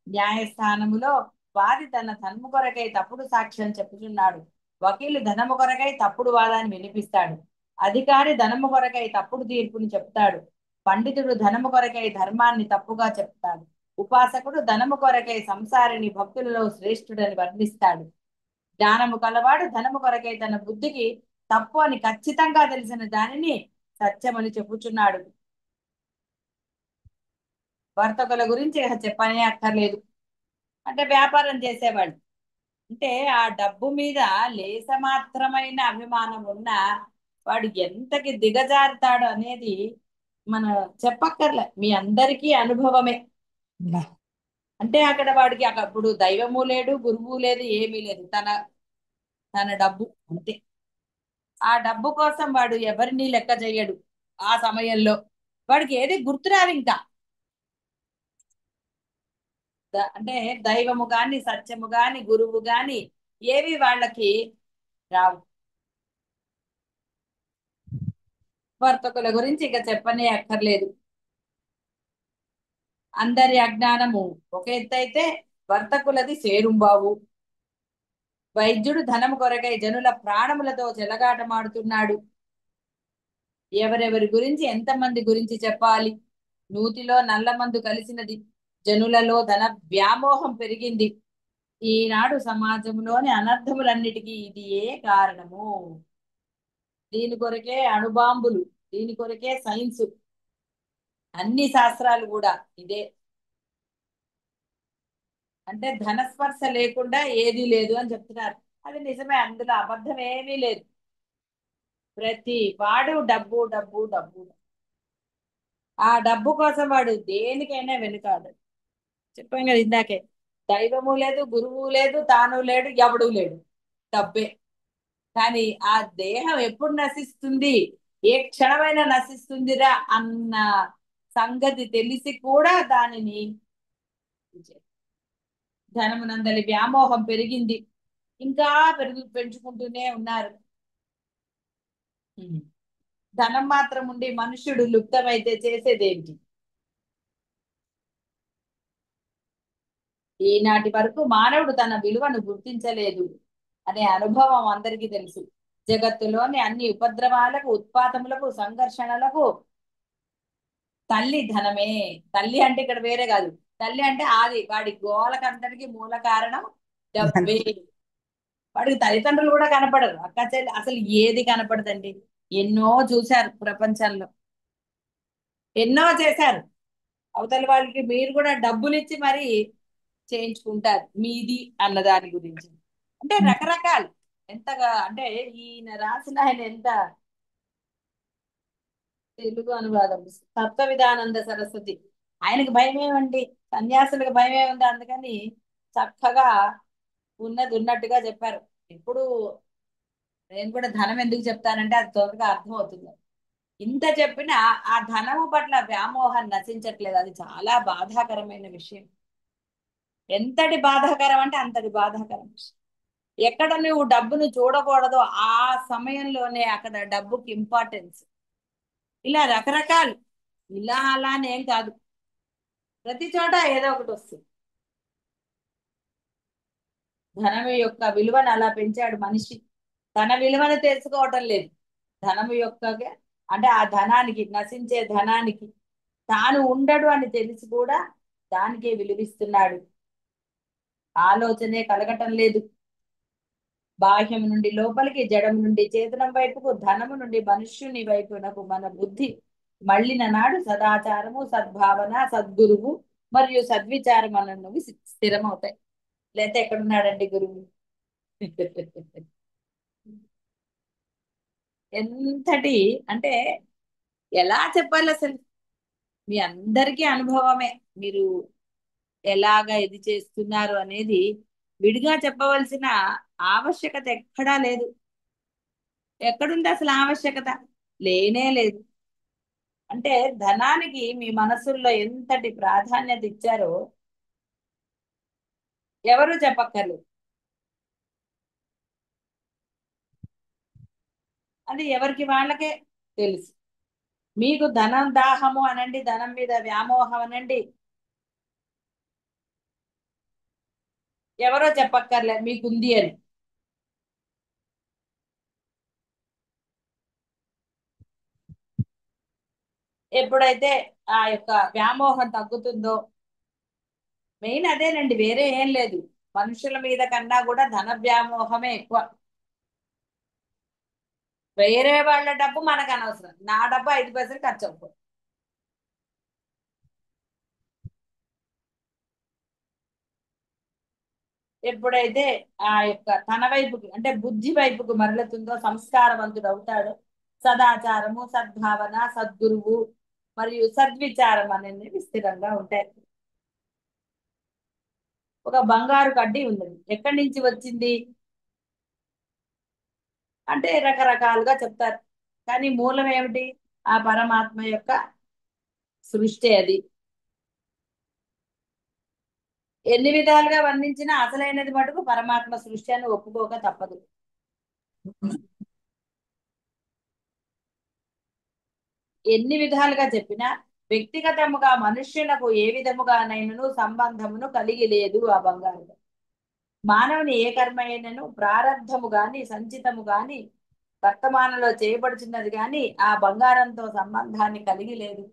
న్యాయస్థానములో వాది తన ధనము కొరకై తప్పుడు సాక్ష్యం చెప్పుచున్నాడు. వకీలు ధనము కొరకై తప్పుడు వాదాన్ని వినిపిస్తాడు. అధికారి ధనము కొరకై తప్పుడు తీర్పుని చెప్తాడు. పండితుడు ధనము కొరకై ధర్మాన్ని తప్పుగా చెప్తాడు. ఉపాసకుడు ధనము కొరకై సంసారిని భక్తులలో శ్రేష్ఠుడని వర్ణిస్తాడు. జ్ఞానము కలవాడు ధనము కొరకై తన బుద్ధికి తప్పు అని ఖచ్చితంగా తెలిసిన దానిని సత్యమని చెప్పుచున్నాడు. వర్తకుల గురించి ఇక చెప్పనే అక్కర్లేదు. అంటే వ్యాపారం చేసేవాళ్ళు, అంటే ఆ డబ్బు మీద లేస మాత్రమైన అభిమానం ఉన్న వాడు ఎంతకి దిగజారుతాడు అనేది మన చెప్పక్కర్లే, మీ అందరికీ అనుభవమే. అంటే అక్కడ వాడికి అప్పుడు దైవము లేడు, గురువు లేదు, ఏమీ లేదు, తన తన డబ్బు అంతే. ఆ డబ్బు కోసం వాడు ఎవరిని లెక్క చేయడు. ఆ సమయంలో వాడికి ఏది గుర్తురాదు ఇంకా. అంటే దైవము గాని సత్యము గాని గురువు గాని ఏవి వాళ్ళకి రావు. వర్తకుల గురించి ఇక చెప్పనే అక్కర్లేదు. అందరి అజ్ఞానము ఒక ఎత్తు అయితే వర్తకులది సేరుంబావు. వైద్యుడు ధనము కొరకై జనుల ప్రాణములతో చెలగాటమాడుతున్నాడు. ఎవరెవరి గురించి ఎంతమంది గురించి చెప్పాలి. నూతిలో నల్ల మందు కలిసినది. జనులలో ధన వ్యామోహం పెరిగింది. ఈనాడు సమాజంలోని అనర్థములన్నిటికీ ఇది ఏ కారణము. దీని కొరకే అణుబాంబులు, దీని కొరకే సైన్స్, అన్ని శాస్త్రాలు కూడా ఇదే. అంటే ధనస్పర్శ లేకుండా ఏదీ లేదు అని చెప్తున్నారు. అది నిజమే, అందులో అబద్ధం ఏమీ లేదు. ప్రతి వాడు డబ్బు డబ్బు డబ్బు. ఆ డబ్బు కోసం వాడు దేనికైనా వెనుకాడు. చెప్పాం కదా ఇందాకే, దైవము లేదు, గురువు లేదు, తాను లేడు, ఎవడు లేడు, డబ్బే. కానీ ఆ దేహం ఎప్పుడు నశిస్తుంది, ఏ క్షణమైనా నశిస్తుందిరా అన్న సంగతి తెలిసి కూడా దానిని ధనమునందలి వ్యామోహం పెరిగింది. ఇంకా పెంచుకుంటూనే ఉన్నారు. ధనం మాత్రం ఉండి మనుష్యుడు లుప్తమైతే చేసేదేంటి. ఈనాటి వరకు మానవుడు తన విలువను గుర్తించలేదు అనే అనుభవం అందరికీ తెలుసు. జగత్తులోని అన్ని ఉపద్రవాలకు, ఉత్పాతములకు, సంఘర్షణలకు తల్లి ధనమే. తల్లి అంటే ఇక్కడ వేరే కాదు, తల్లి అంటే ఆది, వాడి గోలకంతటికి మూల కారణం డబ్బే. వాడికి తల్లిదండ్రులు కూడా కనపడరు, అక్క చెల్లి అసలు ఏది కనపడదండి. ఎన్నో చూశారు ప్రపంచంలో, ఎన్నో చేశారు. అవతల వాళ్ళకి మీరు కూడా డబ్బులు ఇచ్చి మరి చేయించుకుంటారు మీది అన్న దాని గురించి. అంటే రకరకాలు, ఎంతగా అంటే ఈయన రాసిన ఆయన ఎంత తెలుగు అనువాదం తత్వ విధానంద సరస్వతి, ఆయనకి భయం ఏమండి, సన్యాసులకు భయం ఏముంది, అందుకని చక్కగా ఉన్నది ఉన్నట్టుగా చెప్పారు. ఇప్పుడు నేను కూడా ధనం ఎందుకు చెప్తానంటే అది త్వరగా అర్థం అవుతుంది. ఇంత చెప్పినా ఆ ధనము పట్ల వ్యామోహం నశించట్లేదు, అది చాలా బాధాకరమైన విషయం. ఎంతటి బాధాకరం అంటే అంతటి బాధాకరం విషయం. ఎక్కడ నువ్వు డబ్బును చూడకూడదో ఆ సమయంలోనే అక్కడ డబ్బుకి ఇంపార్టెన్స్. ఇలా రకరకాలు, ఇలా అలానేం కాదు, ప్రతి చోట ఏదో ఒకటి వస్తుంది. ధనము యొక్క విలువను అలా పెంచాడు మనిషి. తన విలువను తెలుసుకోవటం లేదు. ధనము యొక్క అంటే ఆ ధనానికి, నశించే ధనానికి తాను ఉండడు అని తెలిసి కూడా దానికే విలువిస్తున్నాడు. ఆలోచనే కలగటం లేదు. బాహ్యం నుండి లోపలికి, జడం నుండి చేతనం వైపుకు, ధనము నుండి మనుష్యుని వైపునకు మన బుద్ధి మళ్ళిన నాడు సదాచారము సద్భావన సద్గురువు మరియు సద్విచారం అన్నవి స్థిరమవుతాయి. లేకపోతే ఎక్కడున్నాడండి గురువు. ఎంతటి అంటే ఎలా చెప్పాలి అసలు, మీ అందరికీ అనుభవమే. మీరు ఎలాగ ఇది చేస్తున్నారు అనేది విడిగా చెప్పవలసిన ఆవశ్యకత ఎక్కడా లేదు. ఎక్కడుంది అసలు ఆవశ్యకత? లేనే లేదు. అంటే ధనానికి మీ మనసుల్లో ఎంతటి ప్రాధాన్యత ఇచ్చారో ఎవరు చెప్పక్కర్లేదు. అది ఎవరికి వాళ్ళకే తెలుసు. మీకు ధనం దాహము అనండి, ధనం మీద వ్యామోహం అనండి, ఎవరో చెప్పక్కర్లే మీకుంది అని. ఎప్పుడైతే ఆ యొక్క వ్యామోహం తగ్గుతుందో, మెయిన్ అదేనండి, వేరే ఏం లేదు. మనుషుల మీద కన్నా కూడా ధన వ్యామోహమే ఎక్కువ. వేరే వాళ్ళ డబ్బు మనకు అనవసరం, నా డబ్బు 5 పైసలు ఖర్చు అవుతుంది. ఎప్పుడైతే ఆ యొక్క తన వైపుకి అంటే బుద్ధి వైపుకు మరలుతుందో సంస్కారవంతుడు అవుతాడు. సదాచారము, సద్భావన, సద్గురువు మరియు సద్విచారం అనేవి స్థిరంగా ఉంటాయి. ఒక బంగారు కడ్డీ ఉన్నది, ఎక్కడి నుంచి వచ్చింది అంటే రకరకాలుగా చెప్తారు. కానీ మూలం ఏమిటి? ఆ పరమాత్మ యొక్క సృష్టి అది. ఎన్ని విధాలుగా వర్ణించినా అసలైనది మటుకు పరమాత్మ సృష్టి అని ఒప్పుకోక తప్పదు. ఎన్ని విధాలుగా చెప్పినా వ్యక్తిగతముగా మనుష్యులకు ఏ విధముగానైనను సంబంధమును కలిగి లేదు ఆ బంగారు. మానవుని ఏ కర్మ అయినను ప్రారంధము గాని సంచితము గాని వర్తమానంలో చేయబడుచున్నది గాని ఆ బంగారంతో సంబంధాన్ని కలిగి లేదు.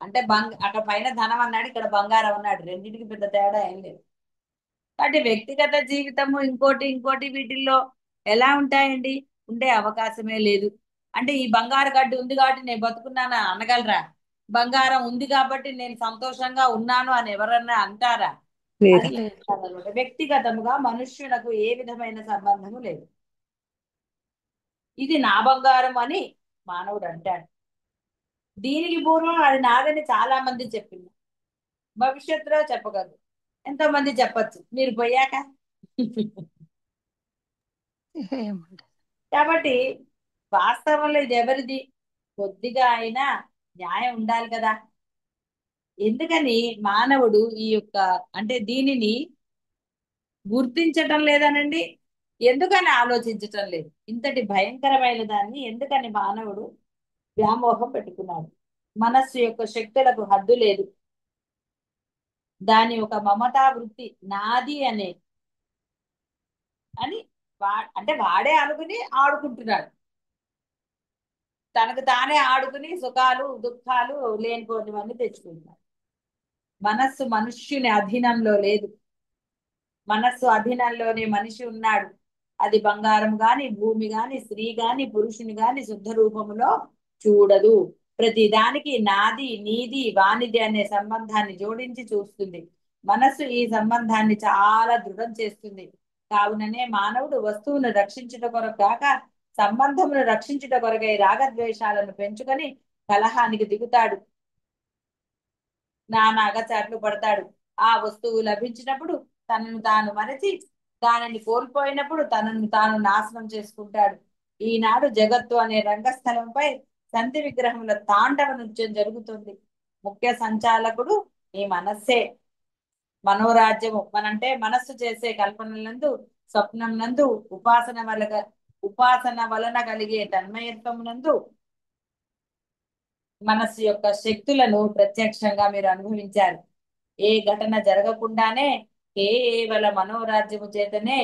అంటే అక్కడ పైన ధనం అన్నాడు, ఇక్కడ బంగారం అన్నాడు, రెండింటికి పెద్ద తేడా ఏం లేదు. కాబట్టి వ్యక్తిగత జీవితము ఇంకోటి ఇంకోటి వీటిల్లో ఎలా ఉంటాయండి? ఉండే అవకాశమే లేదు. అంటే ఈ బంగారు గడ్డి ఉంది కాబట్టి నేను బతుకున్నాను అనగలరా? బంగారం ఉంది కాబట్టి నేను సంతోషంగా ఉన్నాను అని ఎవరన్నా అంటారా? లేదు. అది కాదనమాట. వ్యక్తిగతముగా మనుష్యులకు ఏ విధమైన సంబంధము లేదు. ఇది నా బంగారం అని మానవుడు అంటాడు. దీనికి పూర్వం అది నాదని చాలా మంది చెప్పింది, భవిష్యత్తులో చెప్పగలరు, ఎంతో మంది చెప్పచ్చు, మీరు పోయాక. ఏముండదు. కాబట్టి వాస్తవంలో ఇది ఎవరిది? కొద్దిగా అయినా న్యాయం ఉండాలి కదా. ఎందుకని మానవుడు ఈ యొక్క అంటే దీనిని గుర్తించటం లేదనండి, ఎందుకని ఆలోచించటం లేదు? ఇంతటి భయంకరమైన దాన్ని ఎందుకని మానవుడు వ్యామోహం పెట్టుకున్నాడు? మనస్సు యొక్క శక్తులకు హద్దు లేదు. దాని ఒక మమతా వృత్తి నాది అనే అని అంటే వాడే అనుకుని ఆడుకుంటున్నాడు. తనకు తానే ఆడుకుని సుఖాలు దుఃఖాలు లేనిపోనివన్నీ తెచ్చుకుంటున్నాడు. మనస్సు మనుష్యుని అధీనంలో లేదు. మనస్సు అధీనంలోనే మనిషి ఉన్నాడు. అది బంగారం గాని, భూమి గాని, స్త్రీ గాని, పురుషుని గాని శుద్ధ రూపములో చూడదు. ప్రతి దానికి నాది, నీది, వానిది అనే సంబంధాన్ని జోడించి చూస్తుంది. మనస్సు ఈ సంబంధాన్ని చాలా దృఢం చేస్తుంది. కావుననే మానవుడు వస్తువును రక్షించుట కొరకు కాక సంబంధమును రక్షించుట కొరకై రాగద్వేషాలను పెంచుకొని కలహానికి దిగుతాడు, నానా అగచాట్లు పడతాడు. ఆ వస్తువు లభించినప్పుడు తనను తాను మరచి, దానిని కోల్పోయినప్పుడు తనను తాను నాశనం చేసుకుంటాడు. ఈనాడు జగత్తు అనే రంగస్థలంపై సంధి విగ్రహముల తాండవ నృత్యం జరుగుతుంది. ముఖ్య సంచాలకుడు ఈ మనస్సే. మనోరాజ్యము మనంటే మనస్సు చేసే కల్పనలందు, స్వప్నం నందు, ఉపాసన వలన కలిగే తన్మయత్వం నందు మనస్సు యొక్క శక్తులను ప్రత్యక్షంగా మీరు అనుభవించారు. ఏ ఘటన జరగకుండానే కేవల మనోరాజ్యము చేతనే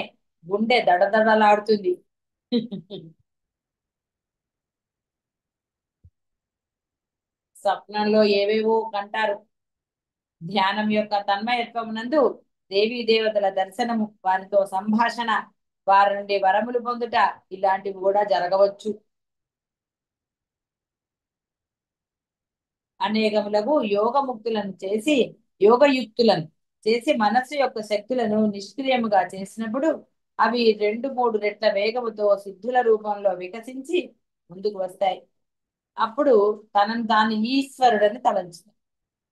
గుండె దడదడలాడుతుంది. స్వప్నంలో ఏవేవో కంటారు. ధ్యానం యొక్క తన్మయత్వం నందు దేవీ దేవతల దర్శనము, వారితో సంభాషణ, వారి నుండి వరములు పొందుట, ఇలాంటివి కూడా జరగవచ్చు. అనేకములకు యోగయుక్తులను చేసి మనస్సు యొక్క శక్తులను నిష్క్రియముగా చేసినప్పుడు అవి 2-3 రెట్ల వేగముతో సిద్ధుల రూపంలో వికసించి ముందుకు వస్తాయి. అప్పుడు తనను తాను ఈశ్వరుడని తలంచుతాడు.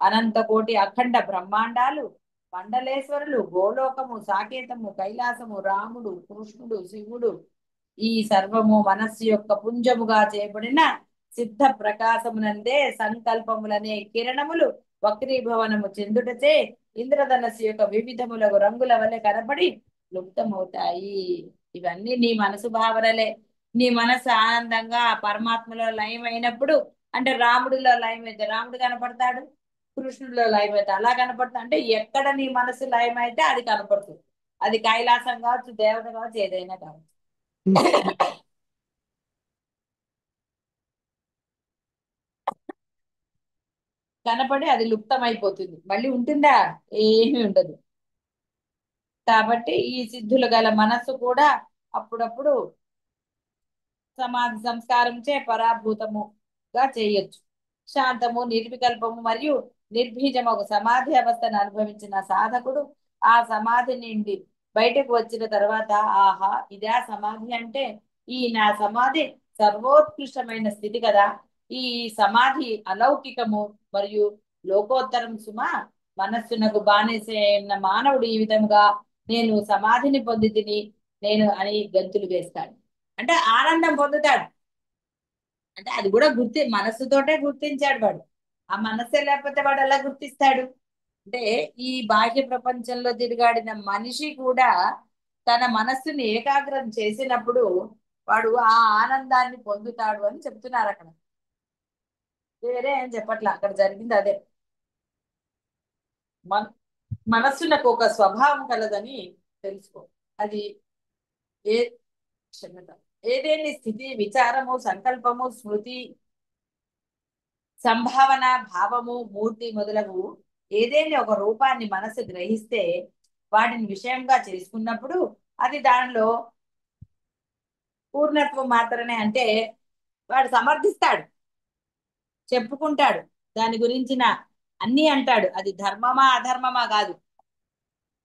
అనంత కోటి అఖండ బ్రహ్మాండాలు, మండలేశ్వరులు, గోలోకము, సాకేతము, కైలాసము, రాముడు, కృష్ణుడు, శివుడు, ఈ సర్వము మనస్సు యొక్క పుంజముగా చేయబడిన సిద్ధ ప్రకాశమునందే సంకల్పములనే కిరణములు వక్రీభవనము చెందుటచే ఇంద్రధనస్సు యొక్క వివిధములకు రంగుల వలె కనబడి లుప్తమవుతాయి. ఇవన్నీ నీ మనసు భావనలే. నీ మనసు ఆనందంగా ఆ పరమాత్మలో లయమైనప్పుడు, అంటే రాముడిలో లయమైతే రాముడు కనపడతాడు, కృష్ణుడిలో లయమైతే అలా కనపడుతుంది. అంటే ఎక్కడ నీ మనసు లయమైతే అది కనపడుతుంది. అది కైలాసం కావచ్చు, దేవత కావచ్చు, ఏదైనా కావచ్చు. కనపడి అది లుప్తమైపోతుంది. మళ్ళీ ఉంటుందా? ఏమీ ఉండదు. కాబట్టి ఈ సిద్ధులు గల మనస్సు కూడా అప్పుడప్పుడు సమాధి సంస్కారంచే పరాభూతముగా చేయొచ్చు. శాంతము, నిర్వికల్పము మరియు నిర్బీజము ఒక సమాధి అవస్థను అనుభవించిన సాధకుడు ఆ సమాధి నుండి బయటకు వచ్చిన తర్వాత, ఆహా ఇదే సమాధి అంటే, ఈ నా సమాధి సర్వోత్కృష్టమైన స్థితి కదా, ఈ సమాధి అలౌకికము మరియు లోకోత్తరం సుమా, మనస్సునకు బానిసైన మానవుడు ఈ విధంగా నేను సమాధిని పొంది తిని నేను అని గంతులు వేస్తాడు. అంటే ఆనందం పొందుతాడు. అంటే అది కూడా మనస్సుతోటే గుర్తించాడు వాడు. ఆ మనస్సే లేకపోతే వాడు ఎలా గుర్తిస్తాడు? అంటే ఈ బాహ్య ప్రపంచంలో తిరిగాడిన మనిషి కూడా తన మనస్సుని ఏకాగ్రం చేసినప్పుడు వాడు ఆ ఆనందాన్ని పొందుతాడు అని చెప్తున్నారు అక్కడ. వేరే ఏం చెప్పట్లే, అక్కడ జరిగింది అదే. మన మనస్సునకు ఒక స్వభావం కలదని తెలుసుకో. అది ఏ క్షమత ఏదేని స్థితి, విచారము, సంకల్పము, స్మృతి, సంభావన, భావము, మూర్తి మొదలగు ఏదేని ఒక రూపాన్ని మనసు గ్రహిస్తే వాటిని విషయంగా చేసుకున్నప్పుడు అది దానిలో పూర్ణత్వం మాత్రమే. అంటే వాడు సమర్థిస్తాడు, చెప్పుకుంటాడు, దాని గురించిన అన్నీ అంటాడు. అది ధర్మమా అధర్మమా కాదు,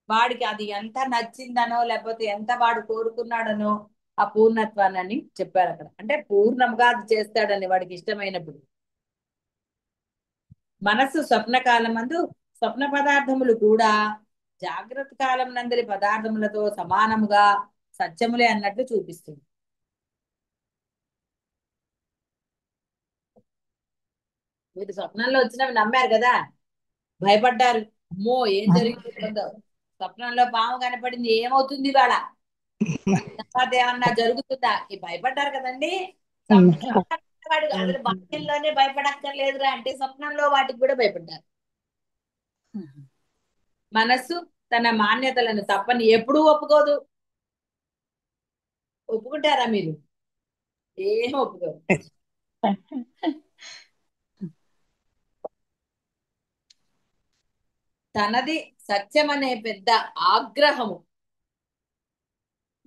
వాడికి అది ఎంత నచ్చిందనో లేకపోతే ఎంత వాడు కోరుకున్నాడనో ఆ పూర్ణత్వాన్ని చెప్పారు అక్కడ. అంటే పూర్ణంగా అది చేస్తాడని వాడికి ఇష్టమైనప్పుడు. మనస్సు స్వప్నకాలమందు స్వప్న పదార్థములు కూడా జాగ్రత్త కాలం నందరి పదార్థములతో సమానముగా సత్యములే అన్నట్లు చూపిస్తుంది. మీరు స్వప్నంలో వచ్చినవి నమ్మారు కదా, భయపడ్డారు. అమ్మో ఏం జరిగిపోతుందో, స్వప్నంలో పాము కనపడింది ఏమవుతుంది ఇవాళ, తర్వాత ఏమన్నా జరుగుతుందా, ఈ భయపడ్డారు కదండి. స్వప్నంలో వాడు అసలు బాల్యంలోనే భయపడక్కర్లేదురా అంటే స్వప్నంలో వాటికి కూడా భయపడ్డారు. మనస్సు తన మాన్యతలను తప్పని ఎప్పుడూ ఒప్పుకోదు. ఒప్పుకుంటారా మీరు? ఏం ఒప్పుకోరు. తనది సత్యం అనే పెద్ద ఆగ్రహము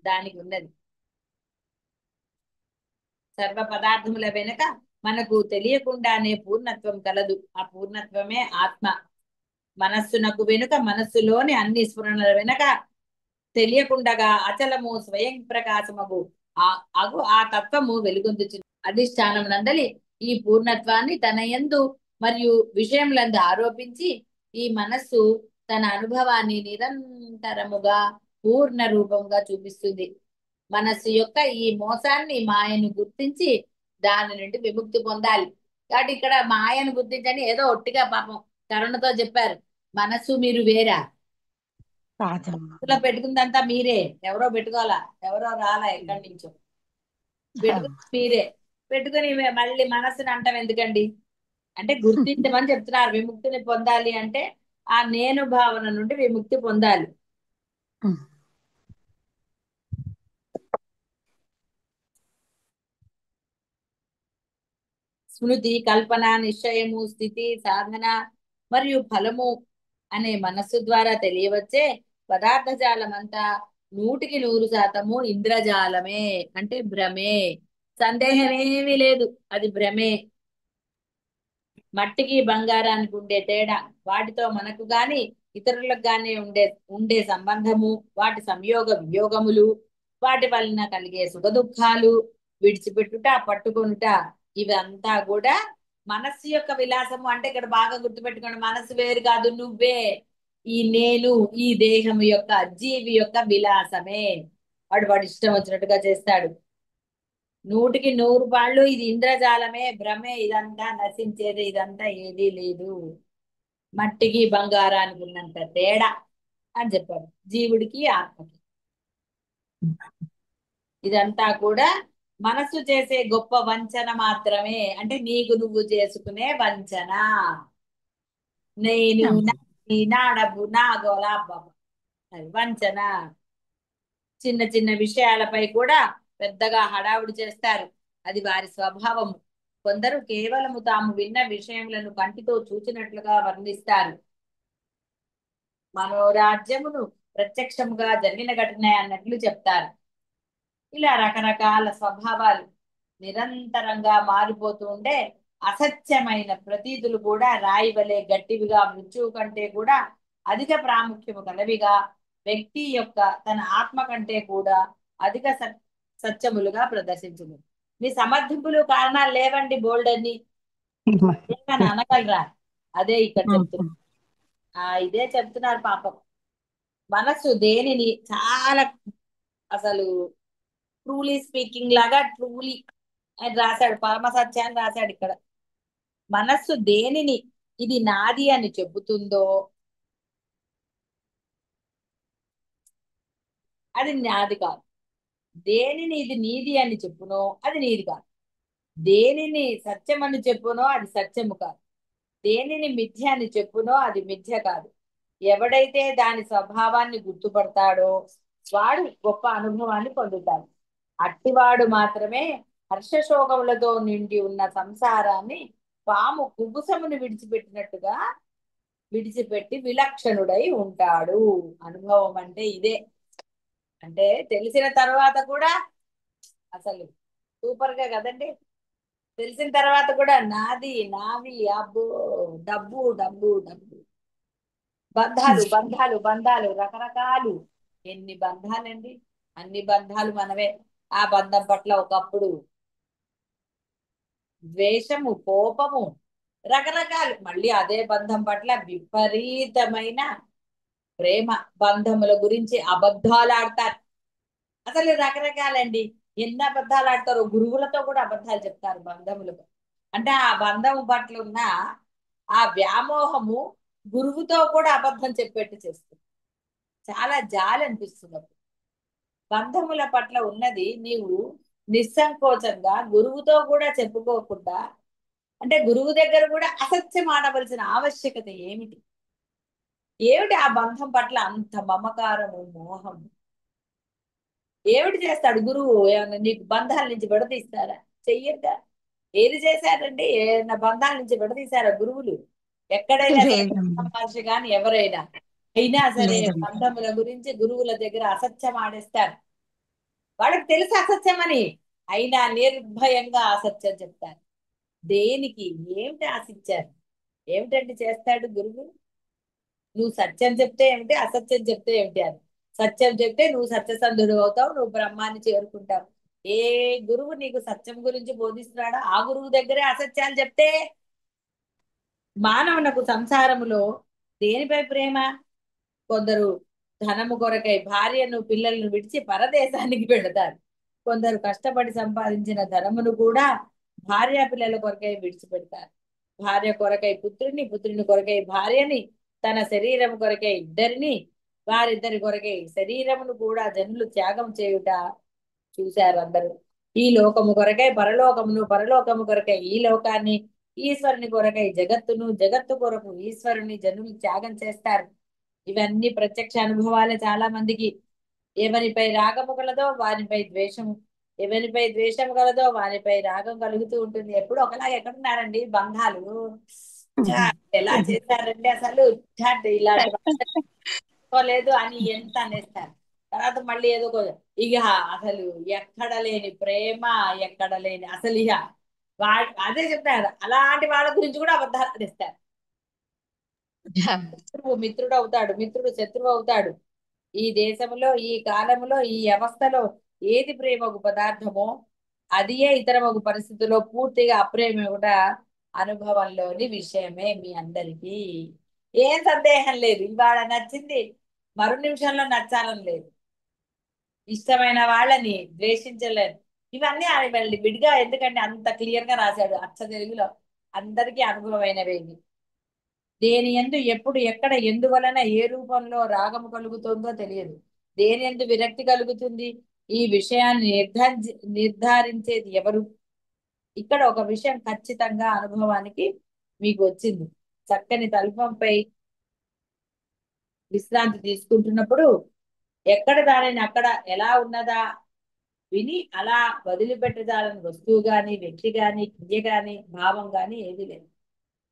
దానికి ఉన్నది. సర్వ పదార్థముల వెనుక మనకు తెలియకుండానే పూర్ణత్వం కలదు. ఆ పూర్ణత్వమే ఆత్మ. మనస్సునకు వెనుక, మనస్సులోని అన్ని స్ఫురణల వెనుక తెలియకుండగా అచలము స్వయం ప్రకాశమగు ఆ తత్వము వెలుగొందుచు అధిష్టానం నందలి ఈ పూర్ణత్వాన్ని తన యందు మరియు విషయములందు ఆరోపించి ఈ మనస్సు తన అనుభవాన్ని నిరంతరముగా పూర్ణ రూపంగా చూపిస్తుంది. మనస్సు యొక్క ఈ మోసాన్ని, మాయను గుర్తించి దాని నుండి విముక్తి పొందాలి. కాబట్టి ఇక్కడ మాయను గుర్తించండి ఏదో ఒట్టిగా పాపం కరుణతో చెప్పారు. మనస్సు మీరు వేరా, మనసులో పెట్టుకుందంతా మీరే. ఎవరో పెట్టుకోవాలా, ఎవరో రాలా ఎక్కడి నుంచో పెట్టుకుని మీరే పెట్టుకుని మళ్ళీ మనస్సుని అంటాం ఎందుకండి? అంటే గుర్తించమని చెప్తున్నారు. విముక్తిని పొందాలి అంటే ఆ నేను భావన నుండి విముక్తి పొందాలి. స్మృతి, కల్పన, నిశ్చయము, స్థితి, సాధన మరియు ఫలము అనే మనస్సు ద్వారా తెలియవచ్చే పదార్థ జాలం అంతా 100% ఇంద్రజాలమే, అంటే భ్రమే. సందేహం ఏమీ లేదు, అది భ్రమే. మట్టికి బంగారానికి ఉండే తేడా వాటితో మనకు గాని ఇతరులకు గానే ఉండే ఉండే సంబంధము, వాటి సంయోగ వియోగములు, వాటి వలన కలిగే సుఖ దుఃఖాలు, విడిచిపెట్టుట పట్టుకొనుట, ఇవంతా కూడా మనస్సు యొక్క విలాసము. అంటే ఇక్కడ బాగా గుర్తుపెట్టుకోండి, మనస్సు వేరు కాదు, నువ్వే ఈ నేను, ఈ దేహము యొక్క, జీవి యొక్క విలాసమే. వాడు వాడు ఇష్టం వచ్చినట్టుగా చేస్తాడు. 100కి 100 పాళ్ళు ఇది ఇంద్రజాలమే, భ్రమే, ఇదంతా నశించేది, ఇదంతా ఏదీ లేదు, మట్టికి బంగారానికి ఉన్నంత తేడా అని చెప్పారు జీవుడికి ఆత్మకి. ఇదంతా కూడా మనస్సు చేసే గొప్ప వంచన మాత్రమే. అంటే నీకు నువ్వు చేసుకునే వంచన. నేను నా డబ్బు నా గోలా బాబా, అది వంచన. చిన్న చిన్న విషయాలపై కూడా పెద్దగా హడావుడి చేస్తారు, అది వారి స్వభావము. కొందరు కేవలము తాము విన్న విషయములను కంటితో చూచినట్లుగా వర్ణిస్తారు. మనోరాజ్యమును ప్రత్యక్షముగా జరిగిన ఘటన అన్నట్లు చెప్తారు. ఇలా రకరకాల స్వభావాలు నిరంతరంగా మారిపోతూ ఉంటే అసత్యమైన ప్రతీతులు కూడా రాయి వలె గట్టివిగా, మృత్యువు కంటే కూడా అధిక ప్రాముఖ్యము కలవిగా, వ్యక్తి యొక్క తన ఆత్మ కంటే కూడా అధిక సత్యములుగా ప్రదర్శించును. మీ సమర్థింపులు కారణాలు లేవండి బోల్డ్ అని ఏమని అనగలరా? అదే ఇక్కడ చెప్తున్నారు. ఇదే చెప్తున్నారు పాపం. మనస్సు దేనిని చాలా అసలు ట్రూలీ స్పీకింగ్ లాగా ట్రూలీ అని రాశాడు, పరమ సత్యాన్ని రాశాడు ఇక్కడ. మనస్సు దేనిని ఇది నాది అని చెబుతుందో అది నాది కాదు, దేనిని ఇది నీది అని చెప్పునో అది నీది కాదు, దేనిని సత్యం అని చెప్పునో అది సత్యము కాదు, దేనిని మిథ్య అని చెప్పునో అది మిథ్య కాదు. ఎవడైతే దాని స్వభావాన్ని గుర్తుపడతాడో వాడు గొప్ప అనుభవాన్ని పొందుతాడు. అట్టివాడు మాత్రమే హర్షశోకములతో నిండి ఉన్న సంసారాన్ని పాము కుబుసమును విడిచిపెట్టినట్టుగా విడిచిపెట్టి విలక్షణుడై ఉంటాడు. అనుభవం అంటే ఇదే. అంటే తెలిసిన తర్వాత కూడా అసలు సూపర్ గా కదండి. తెలిసిన తర్వాత కూడా నాది నావి, అబ్బో, డబ్బు డబ్బు డబ్బు, బంధాలు బంధాలు బంధాలు, రకరకాలు. ఎన్ని బంధాలండి, అన్ని బంధాలు మనవే. ఆ బంధం పట్ల ఒకప్పుడు ద్వేషము, కోపము, రకరకాలు. మళ్ళీ అదే బంధం పట్ల విపరీతమైన ప్రేమ. బంధముల గురించి అబద్ధాలు ఆడతారు. అసలు రకరకాలండి. ఎన్ని అబద్ధాలు ఆడతారో, గురువులతో కూడా అబద్ధాలు చెప్తారు బంధములకు. అంటే ఆ బంధము పట్ల ఉన్న ఆ వ్యామోహము గురువుతో కూడా అబద్ధం చెప్పేట్టు చేస్తుంది. చాలా జాలి అనిపిస్తుంది అప్పుడు. బంధముల పట్ల ఉన్నది నీవు నిస్సంకోచంగా గురువుతో కూడా చెప్పుకోకుండా, అంటే గురువు దగ్గర కూడా అసత్యం ఆడవలసిన ఆవశ్యకత ఏమిటి? ఏమిటి ఆ బంధం పట్ల అంత మమకారము, మోహము? ఏమిటి చేస్తాడు గురువు? ఏమన్నా నీకు బంధాల నుంచి విడదీస్తారా? చెయ్యద్దా? ఏది చేశారండి? ఏదైనా బంధాల నుంచి విడదీశారా గురువులు? ఎక్కడైనా సరే లేదమ్మా. మహర్షి కానీ ఎవరైనా అయినా సరే లేదమ్మా. బంధముల గురించి గురువుల దగ్గర అసత్యం ఆడేస్తారు. వాళ్ళకి తెలుసు అసత్యం అని, అయినా నిర్భయంగా అసత్యం చెప్తారు. దేనికి? ఏమిటి ఆశించారు? ఏమిటంటే చేస్తాడు గురువు? నువ్వు సత్యం చెప్తే ఏమిటి, అసత్యం చెప్తే ఏమిటి అని. సత్యం చెప్తే నువ్వు సత్యసంధుడు అవుతావు, నువ్వు బ్రహ్మాన్ని చేరుకుంటావు. ఏ గురువు నీకు సత్యం గురించి బోధిస్తున్నాడో ఆ గురువు దగ్గరే అసత్యాలు చెప్తే మానవునకు సంసారములో దేనిపై ప్రేమ? కొందరు ధనము కొరకై భార్యను పిల్లలను విడిచి పరదేశానికి పెడతారు. కొందరు కష్టపడి సంపాదించిన ధనమును కూడా భార్య పిల్లల కొరకై విడిచిపెడతారు. భార్య కొరకై పుత్రుని, పుత్రుని కొరకై భార్యని, తన శరీరం కొరకై ఇద్దరిని, వారిద్దరి కొరకై శరీరమును కూడా జనులు త్యాగం చేయుట చూశారు అందరూ. ఈ లోకము కొరకై పరలోకమును, పరలోకము కొరకై ఈ లోకాన్ని, ఈశ్వరుని కొరకై జగత్తును, జగత్తు కొరకు ఈశ్వరుని జనులు త్యాగం చేస్తారు. ఇవన్నీ ప్రత్యక్ష అనుభవాలే చాలా మందికి. ఎవరిపై రాగము కలదో వారిపై ద్వేషము, ఎవరిపై ద్వేషము కలదో వారిపై రాగం కలుగుతూ ఉంటుంది. ఎప్పుడు ఒకలాగా ఎక్కడున్నారండి బంధాలు? ఛా, ఎలా చేశారండి అసలు? ఛాట్ ఇలాంటి లేదు అని ఎంత అనేస్తారు. తర్వాత మళ్ళీ ఏదో ఇక అసలు ఎక్కడ లేని ప్రేమ, ఎక్కడ లేని అసలు ఇక అదే చెప్తారు, అలాంటి వాళ్ళ గురించి కూడా అబద్ధాలు ఆడిస్తారు. శత్రువు మిత్రుడు అవుతాడు, మిత్రుడు శత్రువు అవుతాడు. ఈ దేశంలో, ఈ కాలంలో, ఈ అవస్థలో ఏది ప్రేమకు పదార్థమో అదియే ఇతరమగు పరిస్థితుల్లో పూర్తిగా అప్రేమ కూడా అనుభవంలోని విషయమే మీ అందరికీ. ఏం సందేహం లేదు, ఇవాళ నచ్చింది మరు నిమిషంలో నచ్చాలని లేదు. ఇష్టమైన వాళ్ళని ద్వేషించలేదు. ఇవన్నీ ఆయన మళ్ళీ విడిగా ఎందుకంటే అంత క్లియర్ గా రాశాడు అచ్చ తెలుగులో. అందరికీ అనుభవమైనవి ఇవి. దేని యందు ఎప్పుడు ఎక్కడ ఎందువలన ఏ రూపంలో రాగము కలుగుతుందో తెలియదు. దేని యందు విరక్తి కలుగుతుంది, ఈ విషయాన్ని నిర్ధారించేది ఎవరు? ఇక్కడ ఒక విషయం ఖచ్చితంగా అనుభవానికి మీకు వచ్చింది. చక్కని తల్పంపై విశ్రాంతి తీసుకుంటున్నప్పుడు ఎక్కడ దానిని అక్కడ ఎలా ఉన్నదా విని అలా వదిలిపెట్టజాలని వస్తువు గాని, వ్యక్తి గాని, క్రియ గాని, భావం గాని ఏది లేదు.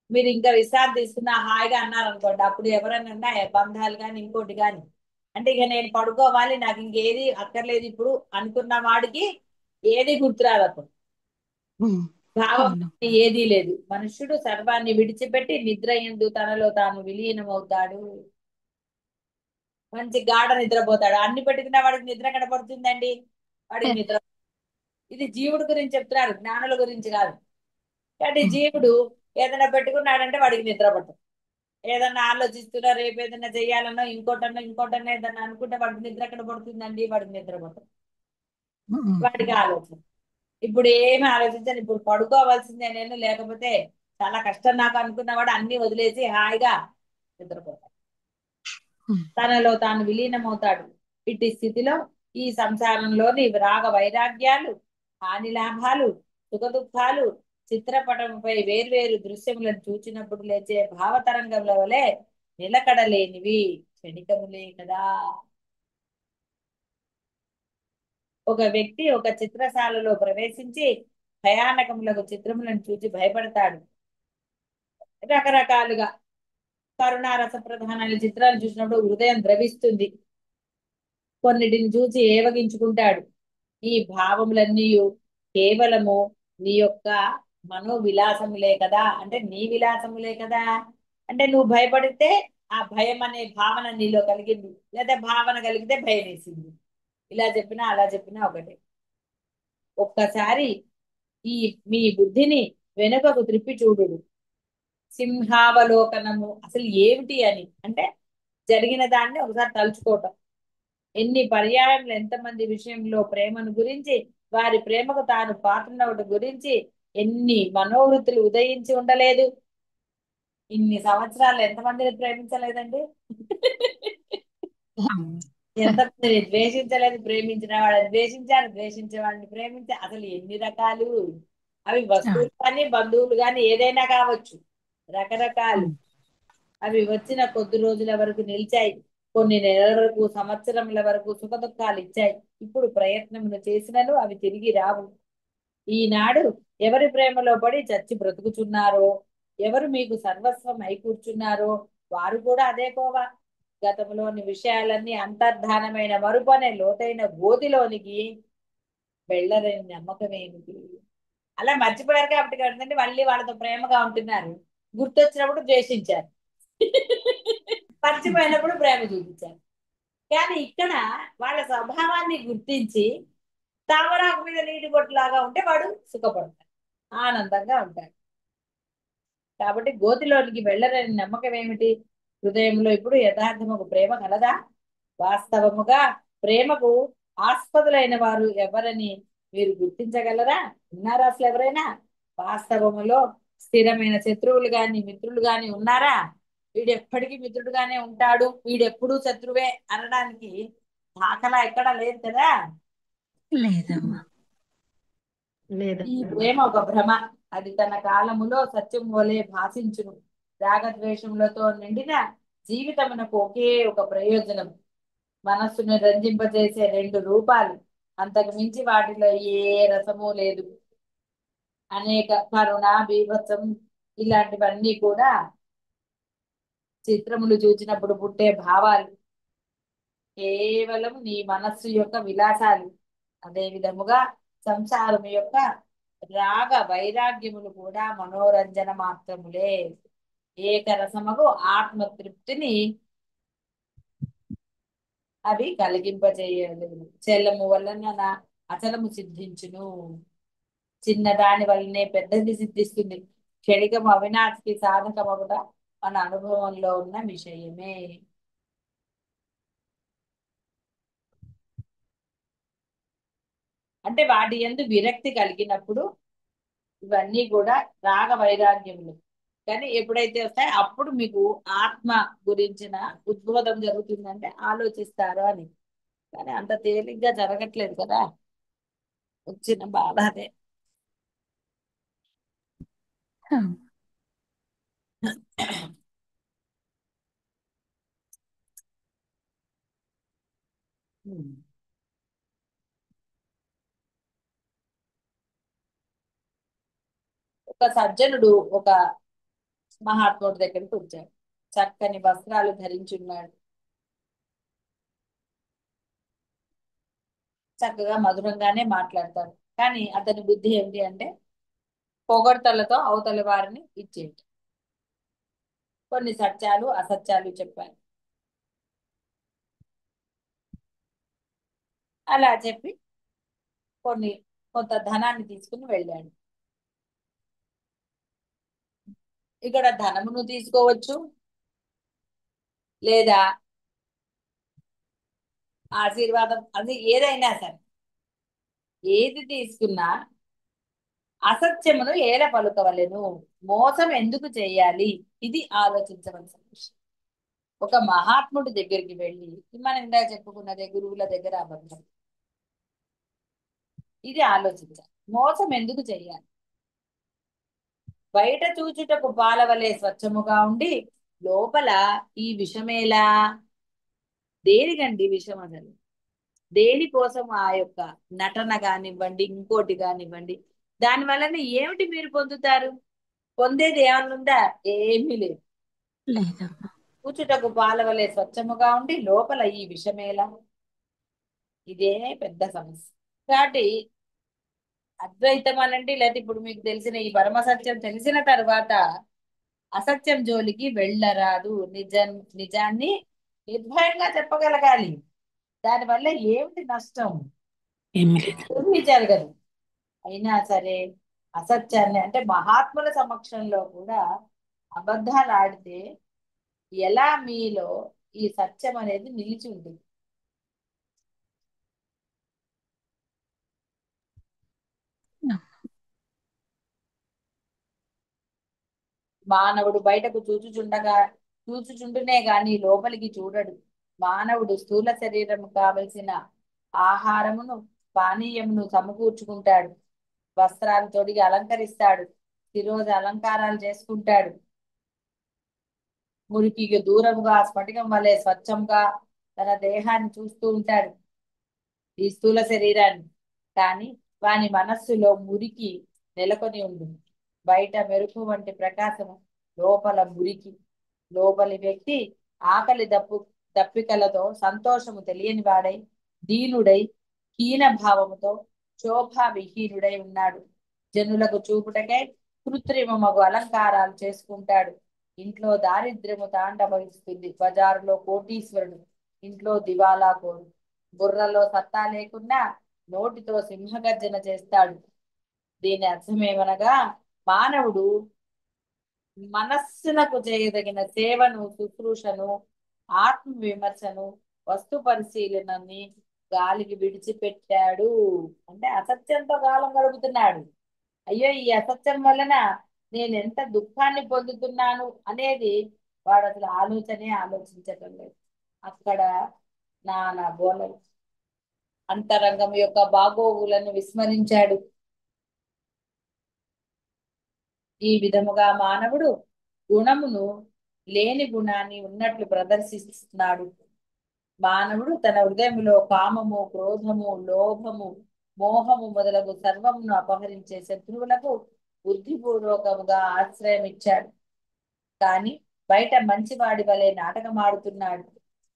మీరు ఇంకా విశ్రాంతి తీసుకున్నా హాయిగా అన్నారనుకోండి, అప్పుడు ఎవరైనా ఉన్నా బంధాలు కానీ ఇంకోటి కానీ అంటే ఇక నేను పడుకోవాలి నాకు ఇంకేది అక్కర్లేదు ఇప్పుడు అనుకున్న వాడికి ఏది గుర్తురాదు అప్పుడు. భావం అవును. ఏదీ లేదు. మనుష్యుడు సర్వాన్ని విడిచిపెట్టి నిద్ర యందు తనలో తాను విలీనమవుతాడు. మంచి గాఢ నిద్రపోతాడు. అన్ని పెట్టుకున్న వాడికి నిద్ర ఎక్కడ పడుతుందండి? వాడికి నిద్ర. ఇది జీవుడి గురించి చెప్తున్నారు, జ్ఞానుల గురించి కాదు. కాబట్టి జీవుడు ఏదైనా పెట్టుకున్నాడంటే వాడికి నిద్ర పట్టదు. ఏదన్నా ఆలోచిస్తున్నా రేపు ఏదైనా చెయ్యాలన్నా ఇంకోటన్నా ఏదన్నా అనుకుంటే వాడికి నిద్ర ఎక్కడ పడుతుందండి? వాడికి నిద్ర పట్టదు. వాడికి ఆలోచన. ఇప్పుడు ఏమి ఆలోచించాను, ఇప్పుడు పడుకోవాల్సిందే నేను, లేకపోతే చాలా కష్టం నాకు అనుకున్నవాడు అన్ని వదిలేసి హాయిగా నిద్రపోతాడు. తనలో తాను విలీనమవుతాడు. ఇట్టి స్థితిలో ఈ సంసారంలోని రాగ వైరాగ్యాలు, హాని లాభాలు, సుఖ దుఃఖాలు చిత్రపటంపై వేర్వేరు దృశ్యములను చూచినప్పుడు లేచే భావతరంగముల వలె నిలకడలేనివి, క్షణికములే కదా. ఒక వ్యక్తి ఒక చిత్రశాలలో ప్రవేశించి భయానకములకు చిత్రములను చూచి భయపడతాడు. రకరకాలుగా కరుణారస ప్రధానాల చిత్రాలు చూసినప్పుడు హృదయం ద్రవిస్తుంది. కొన్నిటిని చూసి ఏవగించుకుంటాడు. ఈ భావములన్నీ కేవలము నీ యొక్క మనోవిలాసములే కదా, అంటే నీ విలాసములే కదా. అంటే నువ్వు భయపడితే ఆ భయం అనే భావన నీలో కలిగింది, లేదా భావన కలిగితే భయం వేసింది. ఇలా చెప్పినా అలా చెప్పినా ఒకటే. ఒక్కసారి ఈ మీ బుద్ధిని వెనుకకు త్రిప్పి చూడుడు. సింహావలోకనము అసలు ఏమిటి అని అంటే జరిగిన దాన్ని ఒకసారి తలుచుకోవటం. ఎన్ని పర్యాయములు ఎంతమంది విషయంలో ప్రేమను గురించి, వారి ప్రేమకు తాను పాత్రనవటి గురించి ఎన్ని మనోవృత్తులు ఉదయించి ఉండలేదు. ఇన్ని సంవత్సరాలు ఎంతమందిని ప్రేమించలేదండి? ఎంతమందిని ద్వేషించలేదు, ప్రేమించిన వాళ్ళని ద్వేషించారు, ద్వేషించే వాళ్ళని ప్రేమించారు. అసలు ఎన్ని రకాలు! అవి వస్తువులు కానీ బంధువులు కానీ ఏదైనా కావచ్చు, రకరకాలు. అవి వచ్చిన కొద్ది రోజుల వరకు నిలిచాయి, కొన్ని నెలల వరకు, సంవత్సరముల వరకు సుఖ దుఃఖాలు ఇచ్చాయి. ఇప్పుడు ప్రయత్నములు చేసినను అవి తిరిగి రావు. ఈనాడు ఎవరి ప్రేమలో పడి చచ్చి బ్రతుకుచున్నారో, ఎవరు మీకు సర్వస్వం అయి కూర్చున్నారో వారు కూడా అదే కోవ. గతంలోని విషయాలన్నీ అంతర్ధానమైన మరుపు అనే లోతైన గోతిలోనికి వెళ్ళరని నమ్మకం ఏమిటి? అలా మర్చిపోయారు కాబట్టి కదండి మళ్ళీ వాళ్ళతో ప్రేమగా ఉంటున్నారు. గుర్తొచ్చినప్పుడు ద్వేషించారు, మర్చిపోయినప్పుడు ప్రేమ చూపించారు. కానీ ఇక్కడ వాళ్ళ స్వభావాన్ని గుర్తించి తామరాకు మీద నీటి బొట్టులాగా ఉంటే వాడు సుఖపడతాడు, ఆనందంగా ఉంటాడు. కాబట్టి గోతిలోనికి వెళ్ళరని నమ్మకం ఏమిటి? హృదయంలో ఇప్పుడు యథార్థముకు ప్రేమ కలదా? వాస్తవముగా ప్రేమకు ఆస్పదులైన వారు ఎవరని మీరు గుర్తించగలరా? ఉన్నారా అసలు ఎవరైనా? వాస్తవములో స్థిరమైన శత్రువులు గాని మిత్రులు గాని ఉన్నారా? వీడు ఎప్పటికీ మిత్రుడుగానే ఉంటాడు, వీడెప్పుడూ శత్రువే అనడానికి దాఖలా ఎక్కడా లేదు కదా. లేదమ్మా. ఈ ప్రేమ ఒక భ్రమ, అది తన కాలములో సత్యం వలె భాషించును. రాగద్వేషములతో నిండిన జీవితమునకు ఒకే ఒక ప్రయోజనం, మనస్సును రంజింపజేసే రెండు రూపాలు, అంతకు మించి వాటిలో ఏ రసము లేదు. అనేక కరుణ, బీభత్సం ఇలాంటివన్నీ కూడా చిత్రములు చూచినప్పుడు పుట్టే భావాలు, కేవలం నీ మనస్సు యొక్క విలాసాలు. అదే విధముగా సంసారం యొక్క రాగ వైరాగ్యములు కూడా మనోరంజన మాత్రములే. ఏకరసమగు ఆత్మతృప్తిని అవి కలిగింపజేయలేదు. చెల్లము వలన అచలము సిద్ధించును. చిన్నదాని వల్లనే పెద్దది సిద్ధిస్తుంది. క్షణికం అవినాశికి సాధకమగుట మన అనుభవంలో ఉన్న విషయమే. అంటే వాటి యందు విరక్తి కలిగినప్పుడు ఇవన్నీ కూడా రాగ వైరాగ్యములు. కానీ ఎప్పుడైతే వస్తాయో అప్పుడు మీకు ఆత్మ గురించిన ఉద్బోధం జరుగుతుందంటే ఆలోచిస్తారు అని. కానీ అంత తేలిగ్గా జరగట్లేదు కదా. వచ్చిన బాధ అదే. అవును. ఉమ్. ఒక సజ్జనుడు ఒక మహాత్ముడి దగ్గరికి వచ్చాడు. చక్కని వస్త్రాలు ధరించున్నాడు. చక్కగా మధురంగానే మాట్లాడతాడు. కానీ అతని బుద్ధి ఏంటి అంటే పొగడ్తలతో అవతలి వారిని ఇచ్చేది. కొన్ని సత్యాలు అసత్యాలు చెప్పారు. అలా చెప్పి కొన్ని కొంత ధనాన్ని తీసుకుని వెళ్ళాడు. ఇక్కడ ధనమును తీసుకోవచ్చు, లేదా ఆశీర్వాదం, అది ఏదైనా సరే. ఏది తీసుకున్నా అసత్యమును ఏల పలుకవలెను, మోసం ఎందుకు చేయాలి, ఇది ఆలోచించవలసిన విషయం. ఒక మహాత్ముడి దగ్గరికి వెళ్ళి, మనం ఇందాక చెప్పుకున్నదే గురువుల దగ్గర అబద్ధం, ఇది ఆలోచించాలి. మోసం ఎందుకు చేయాలి? బయట చూచుటకు పాలవలే స్వచ్ఛముగా ఉండి లోపల ఈ విషమేలా? దేనికండి విషం అసలు? దేనికోసం ఆ యొక్క నటన కానివ్వండి, ఇంకోటి కానివ్వండి, దాని వలన ఏమిటి మీరు పొందుతారు? పొందేది ఏమన్నా ఉందా? ఏమీ లేదు. లేదమ్మా. కూచుటకు పాలవలే స్వచ్ఛముగా ఉండి లోపల ఈ విషమేలా? ఇదే పెద్ద సమస్య. కాబట్టి అద్వైతం అనండి, లేకపోతే ఇప్పుడు మీకు తెలిసిన ఈ పరమ సత్యం తెలిసిన తర్వాత అసత్యం జోలికి వెళ్ళరాదు. నిజాన్ని నిర్భయంగా చెప్పగలగాలి. దానివల్ల ఏమిటి నష్టం? ఏమీ లేదు. ఏమీ జరగదు. అయినా సరే అసత్యాన్ని, అంటే మహాత్ముల సమక్షంలో కూడా అబద్ధాలు ఆడితే ఎలా మీలో ఈ సత్యం అనేది నిలిచి ఉంటుంది? మానవుడు బయటకు చూచుచుండునే గాని లోపలికి చూడడు. మానవుడు స్థూల శరీరము కావలసిన ఆహారమును పానీయమును సమకూర్చుకుంటాడు. వస్త్రాలు తొడిగి అలంకరిస్తాడు. శిరోజ అలంకారాలు చేసుకుంటాడు. మురికికి దూరముగా స్ఫటికం వలె స్వచ్ఛంగా తన దేహాన్ని చూస్తూ ఉంటాడు, ఈ స్థూల శరీరాన్ని. కానీ వాని మనస్సులో మురికి నెలకొని ఉంది. బయట మెరుపు వంటి ప్రకాశము, లోపల మురికి. లోపలి వ్యక్తి ఆకలి దప్పికలతో సంతోషము తెలియని వాడై, దీనుడై, హీన భావముతో శోభా విహీనుడై ఉన్నాడు. జనులకు చూపుటకై కృత్రిమమగు అలంకారాలు చేసుకుంటాడు. ఇంట్లో దారిద్ర్యము తాండవహిస్తుంది. బజారులో కోటీశ్వరుడు, ఇంట్లో దివాలా కోరు. బుర్రలో సత్తా లేకున్నా నోటితో సింహగర్జన చేస్తాడు. దీని అర్థమేమనగా మానవుడు మనస్సునకు చేయదగిన సేవను, శుశ్రూషను, ఆత్మ విమర్శను, వస్తు పరిశీలనని గాలికి విడిచిపెట్టాడు. అంటే అసత్యంతో కాలం గడుపుతున్నాడు. అయ్యో ఈ అసత్యం వలన నేను ఎంత దుఃఖాన్ని పొందుతున్నాను అనేది వాడు అసలు ఆలోచించటం లేదు. అక్కడ నానా గోలలు. అంతరంగం యొక్క బాగోగులను విస్మరించాడు. ఈ విధముగా మానవుడు గుణమును లేని గుణాన్ని ఉన్నట్లు ప్రదర్శిస్తున్నాడు. మానవుడు తన హృదయంలో కామము, క్రోధము, లోభము, మోహము మొదలగు సర్వమును అపహరించే శత్రువులకు బుద్ధిపూర్వకముగా ఆశ్రయం ఇచ్చాడు. కానీ బయట మంచివాడి వలె నాటకమాడుతున్నాడు.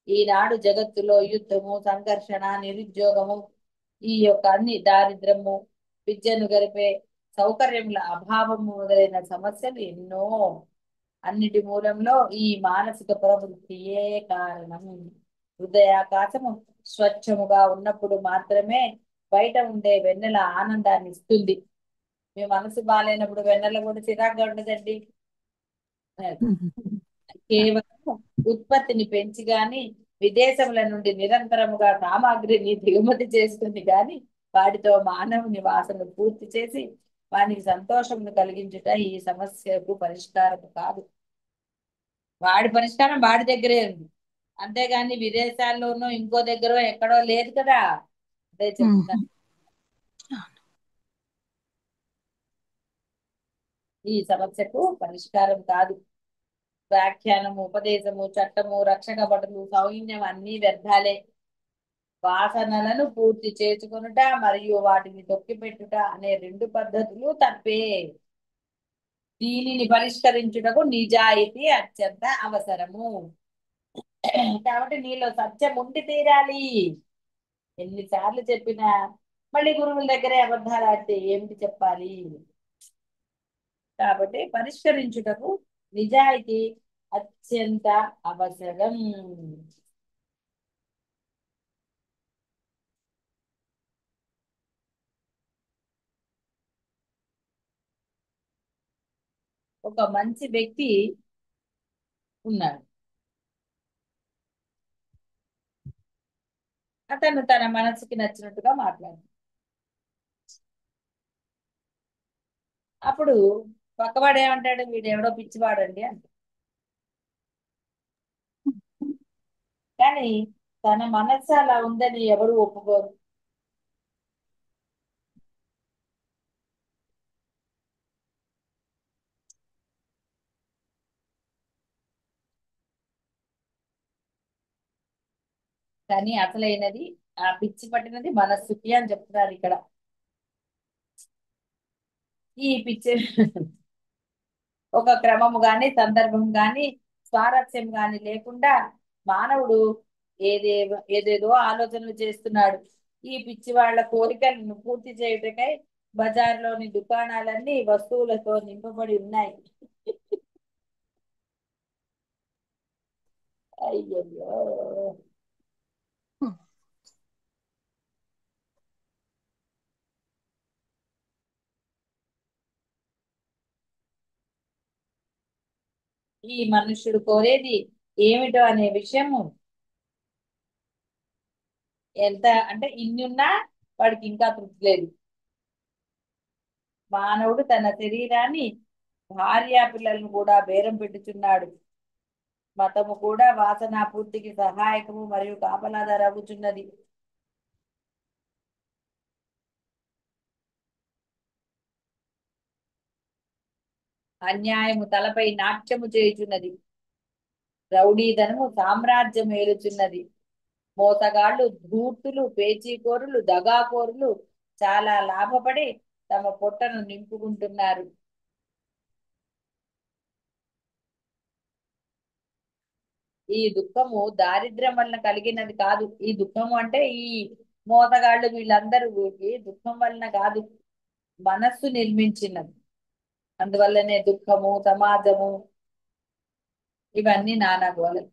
ఈనాడు జగత్తులో యుద్ధము, సంఘర్షణ, నిరుద్యోగము, ఈ యొక్క అన్ని దారిద్రము, విద్యను గరిపే సౌకర్యముల అభావము మొదలైన సమస్యలు ఎన్నో. అన్నిటి మూలంలో ఈ మానసిక ప్రవృత్తియే కారణం. హృదయాకాశము స్వచ్ఛముగా ఉన్నప్పుడు మాత్రమే బయట ఉండే వెన్నెల ఆనందాన్ని ఇస్తుంది. మీ మనసు బాగాలేనప్పుడు వెన్నెల కూడా చిరాగ్గా ఉండదండి. కేవలం ఉత్పత్తిని పెంచి గాని విదేశముల నుండి నిరంతరముగా సామాగ్రిని దిగుమతి చేస్తుంది గాని వాటితో మానవుని వాసనను పూర్తి చేసి వానికి సంతోషమును కలిగించుట ఈ సమస్యకు పరిష్కారం కాదు. వాడి పరిష్కారం వాడి దగ్గరే ఉంది, అంతేగాని విదేశాల్లోనూ ఇంకో దగ్గర ఎక్కడో లేదు కదా. అదే చెప్తున్నా. ఈ సమస్యకు పరిష్కారం కాదు. వ్యాఖ్యానము, ఉపదేశము, చట్టము, రక్షక భటులు, సౌన్యం అన్నీ వ్యర్థాలే. వాసనలను పూర్తి చేసుకొనుట మరియు వాటిని తొక్కిపెట్టుట అనే రెండు పద్ధతులు తప్పే. దీనిని పరిష్కరించుటకు నిజాయితీ అత్యంత అవసరము. కాబట్టి నీలో సత్యం ఉండి తీరాలి. ఎన్నిసార్లు చెప్పినా మళ్ళీ గురువుల దగ్గరే అబద్ధాలు ఆడితే ఏమిటి చెప్పాలి? కాబట్టి పరిష్కరించుటకు నిజాయితీ అత్యంత అవసరం. ఒక మంచి వ్యక్తి ఉన్నాడు. అతను తన మనసుకి నచ్చినట్టుగా మాట్లాడు. అప్పుడు పక్కవాడు ఏమంటాడు? వీడు ఎవడో పిచ్చివాడండి అంట. కానీ తన మనస్సు అలా ఉందని ఎవరు ఒప్పుకోరు. కానీ అసలైనది ఆ పిచ్చి పట్టినది మనస్సుకి అని చెప్తున్నారు ఇక్కడ. ఈ పిచ్చి ఒక క్రమము గాని సందర్భం గాని స్వారస్యం గాని లేకుండా మానవుడు ఏదేదో ఆలోచనలు చేస్తున్నాడు. ఈ పిచ్చి వాళ్ళ కోరికలను పూర్తి చేయుటకై బజార్లోని దుకాణాలన్నీ వస్తువులతో నింపబడి ఉన్నాయి. అయ్యయ్యో, ఈ మనుష్యుడు కోరేది ఏమిటో అనే విషయము ఎంత అంటే ఇన్ని ఉన్నా వాడికి ఇంకా తృప్తి లేదు. మానవుడు తన శరీరాన్ని భార్యా పిల్లలను కూడా బేరం పెట్టుచున్నాడు. మతము కూడా వాసనా పూర్తికి సహాయకము మరియు కాపలాదారగుచున్నది. అన్యాయము తలపై నాట్యము చేయుచున్నది. రౌడీధనము సామ్రాజ్యం ఏలుచున్నది. మోసగాళ్ళు, ధూర్తులు, పేచీకోరులు, దగాకోరులు చాలా లాభపడి తమ పొట్టను నింపుకుంటున్నారు. ఈ దుఃఖము దారిద్ర్యం వలన కలిగినది కాదు. ఈ దుఃఖము అంటే ఈ మోసగాళ్ళు వీళ్ళందరూ దుఃఖం వలన కాదు, మనస్సు నిర్మించినది. అందువల్లనే దుఃఖము, సమాజము ఇవన్నీ నానా గోలలు.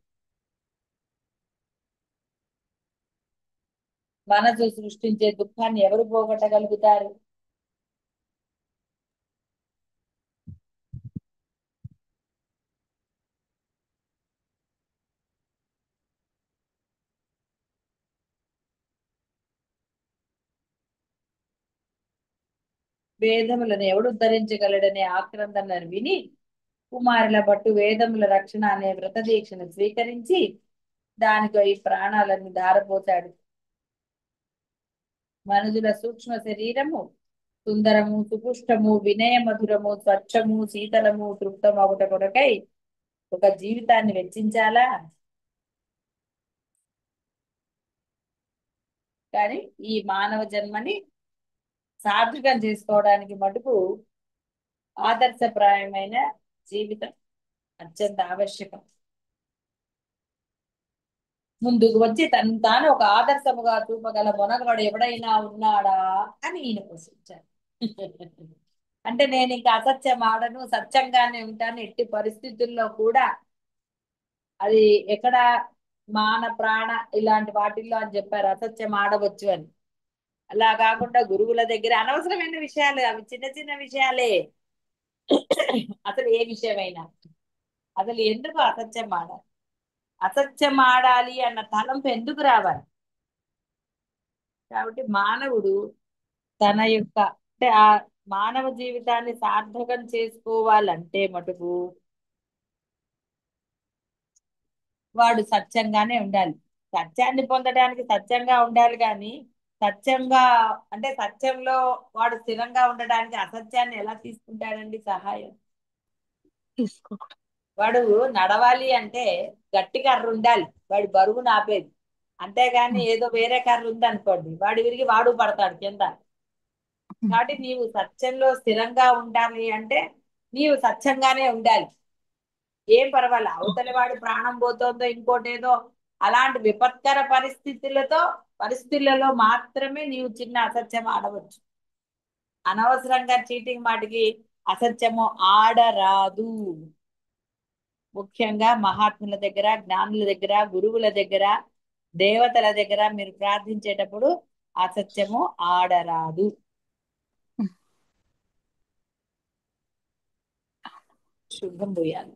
మనసు సృష్టించే దుఃఖాన్ని ఎవరు పోగొట్టగలుగుతారు? వేదములను ఎవడు ఉద్ధరించగలడనే ఆక్రందనను విని కుమారుల పట్టు వేదముల రక్షణ అనే వ్రత దీక్షను స్వీకరించి దానితో ఈ ప్రాణాలను ధారపోశాడు. మనుజుల సూక్ష్మ శరీరము సుందరము, సుపుష్టము, వినయ మధురము, స్వచ్ఛము, శీతలము, తృప్తమగుట కొరకై ఒక జీవితాన్ని వెచ్చించాలా? కానీ ఈ మానవ జన్మని సార్థకం చేసుకోవడానికి మటుకు ఆదర్శప్రాయమైన జీవితం అత్యంత ఆవశ్యకం. ముందుకు వచ్చి తను తాను ఒక ఆదర్శముగా చూపగల మొనగాడు ఎవడైనా ఉన్నాడా అని ఈయన ప్రశ్నించారు. అంటే నేను ఇంకా అసత్యం ఆడను, సత్యంగానే ఉంటాను ఎట్టి పరిస్థితుల్లో కూడా. అది ఎక్కడ మాన ప్రాణ ఇలాంటి వాటిల్లో అని చెప్పారు అసత్యం ఆడవచ్చు అని. అలా కాకుండా గురువుల దగ్గర అనవసరమైన విషయాలు, అవి చిన్న చిన్న విషయాలే. అసలు ఏ విషయమైనా అసలు ఎందుకు అసత్యం ఆడాలి? అసత్యం ఆడాలి అన్న తలంపు ఎందుకు రావాలి? కాబట్టి మానవుడు తన యొక్క అంటే ఆ మానవ జీవితాన్ని సార్థకం చేసుకోవాలంటే మటుకు వాడు సత్యంగానే ఉండాలి. సత్యాన్ని పొందడానికి సత్యంగా ఉండాలి కానీ సత్యంగా అంటే సత్యంలో వాడు స్థిరంగా ఉండడానికి అసత్యాన్ని ఎలా తీసుకుంటాడండి సహాయం? తీసుకోకూడదు. వాడు నడవాలి అంటే గట్టి కర్ర ఉండాలి, వాడి బరువు నాపేది. అంతేగాని ఏదో వేరే కర్ర ఉంది అనుకోండి, వాడు విరిగి వాడు పడతాడు కింద. కాబట్టి నీవు సత్యంలో స్థిరంగా ఉండాలి అంటే నీవు సత్యంగానే ఉండాలి. ఏం పర్వాలే, అవతలి వాడి ప్రాణం పోతుందో ఇంకోటేదో అలాంటి విపత్కర పరిస్థితులలో మాత్రమే నీవు చిన్న అసత్యం ఆడవచ్చు. అనవసరంగా చీటింగ్ మాటికి అసత్యము ఆడరాదు. ముఖ్యంగా మహాత్ముల దగ్గర, జ్ఞానుల దగ్గర, గురువుల దగ్గర, దేవతల దగ్గర మీరు ప్రార్థించేటప్పుడు అసత్యము ఆడరాదు. శుభం భూయాలు.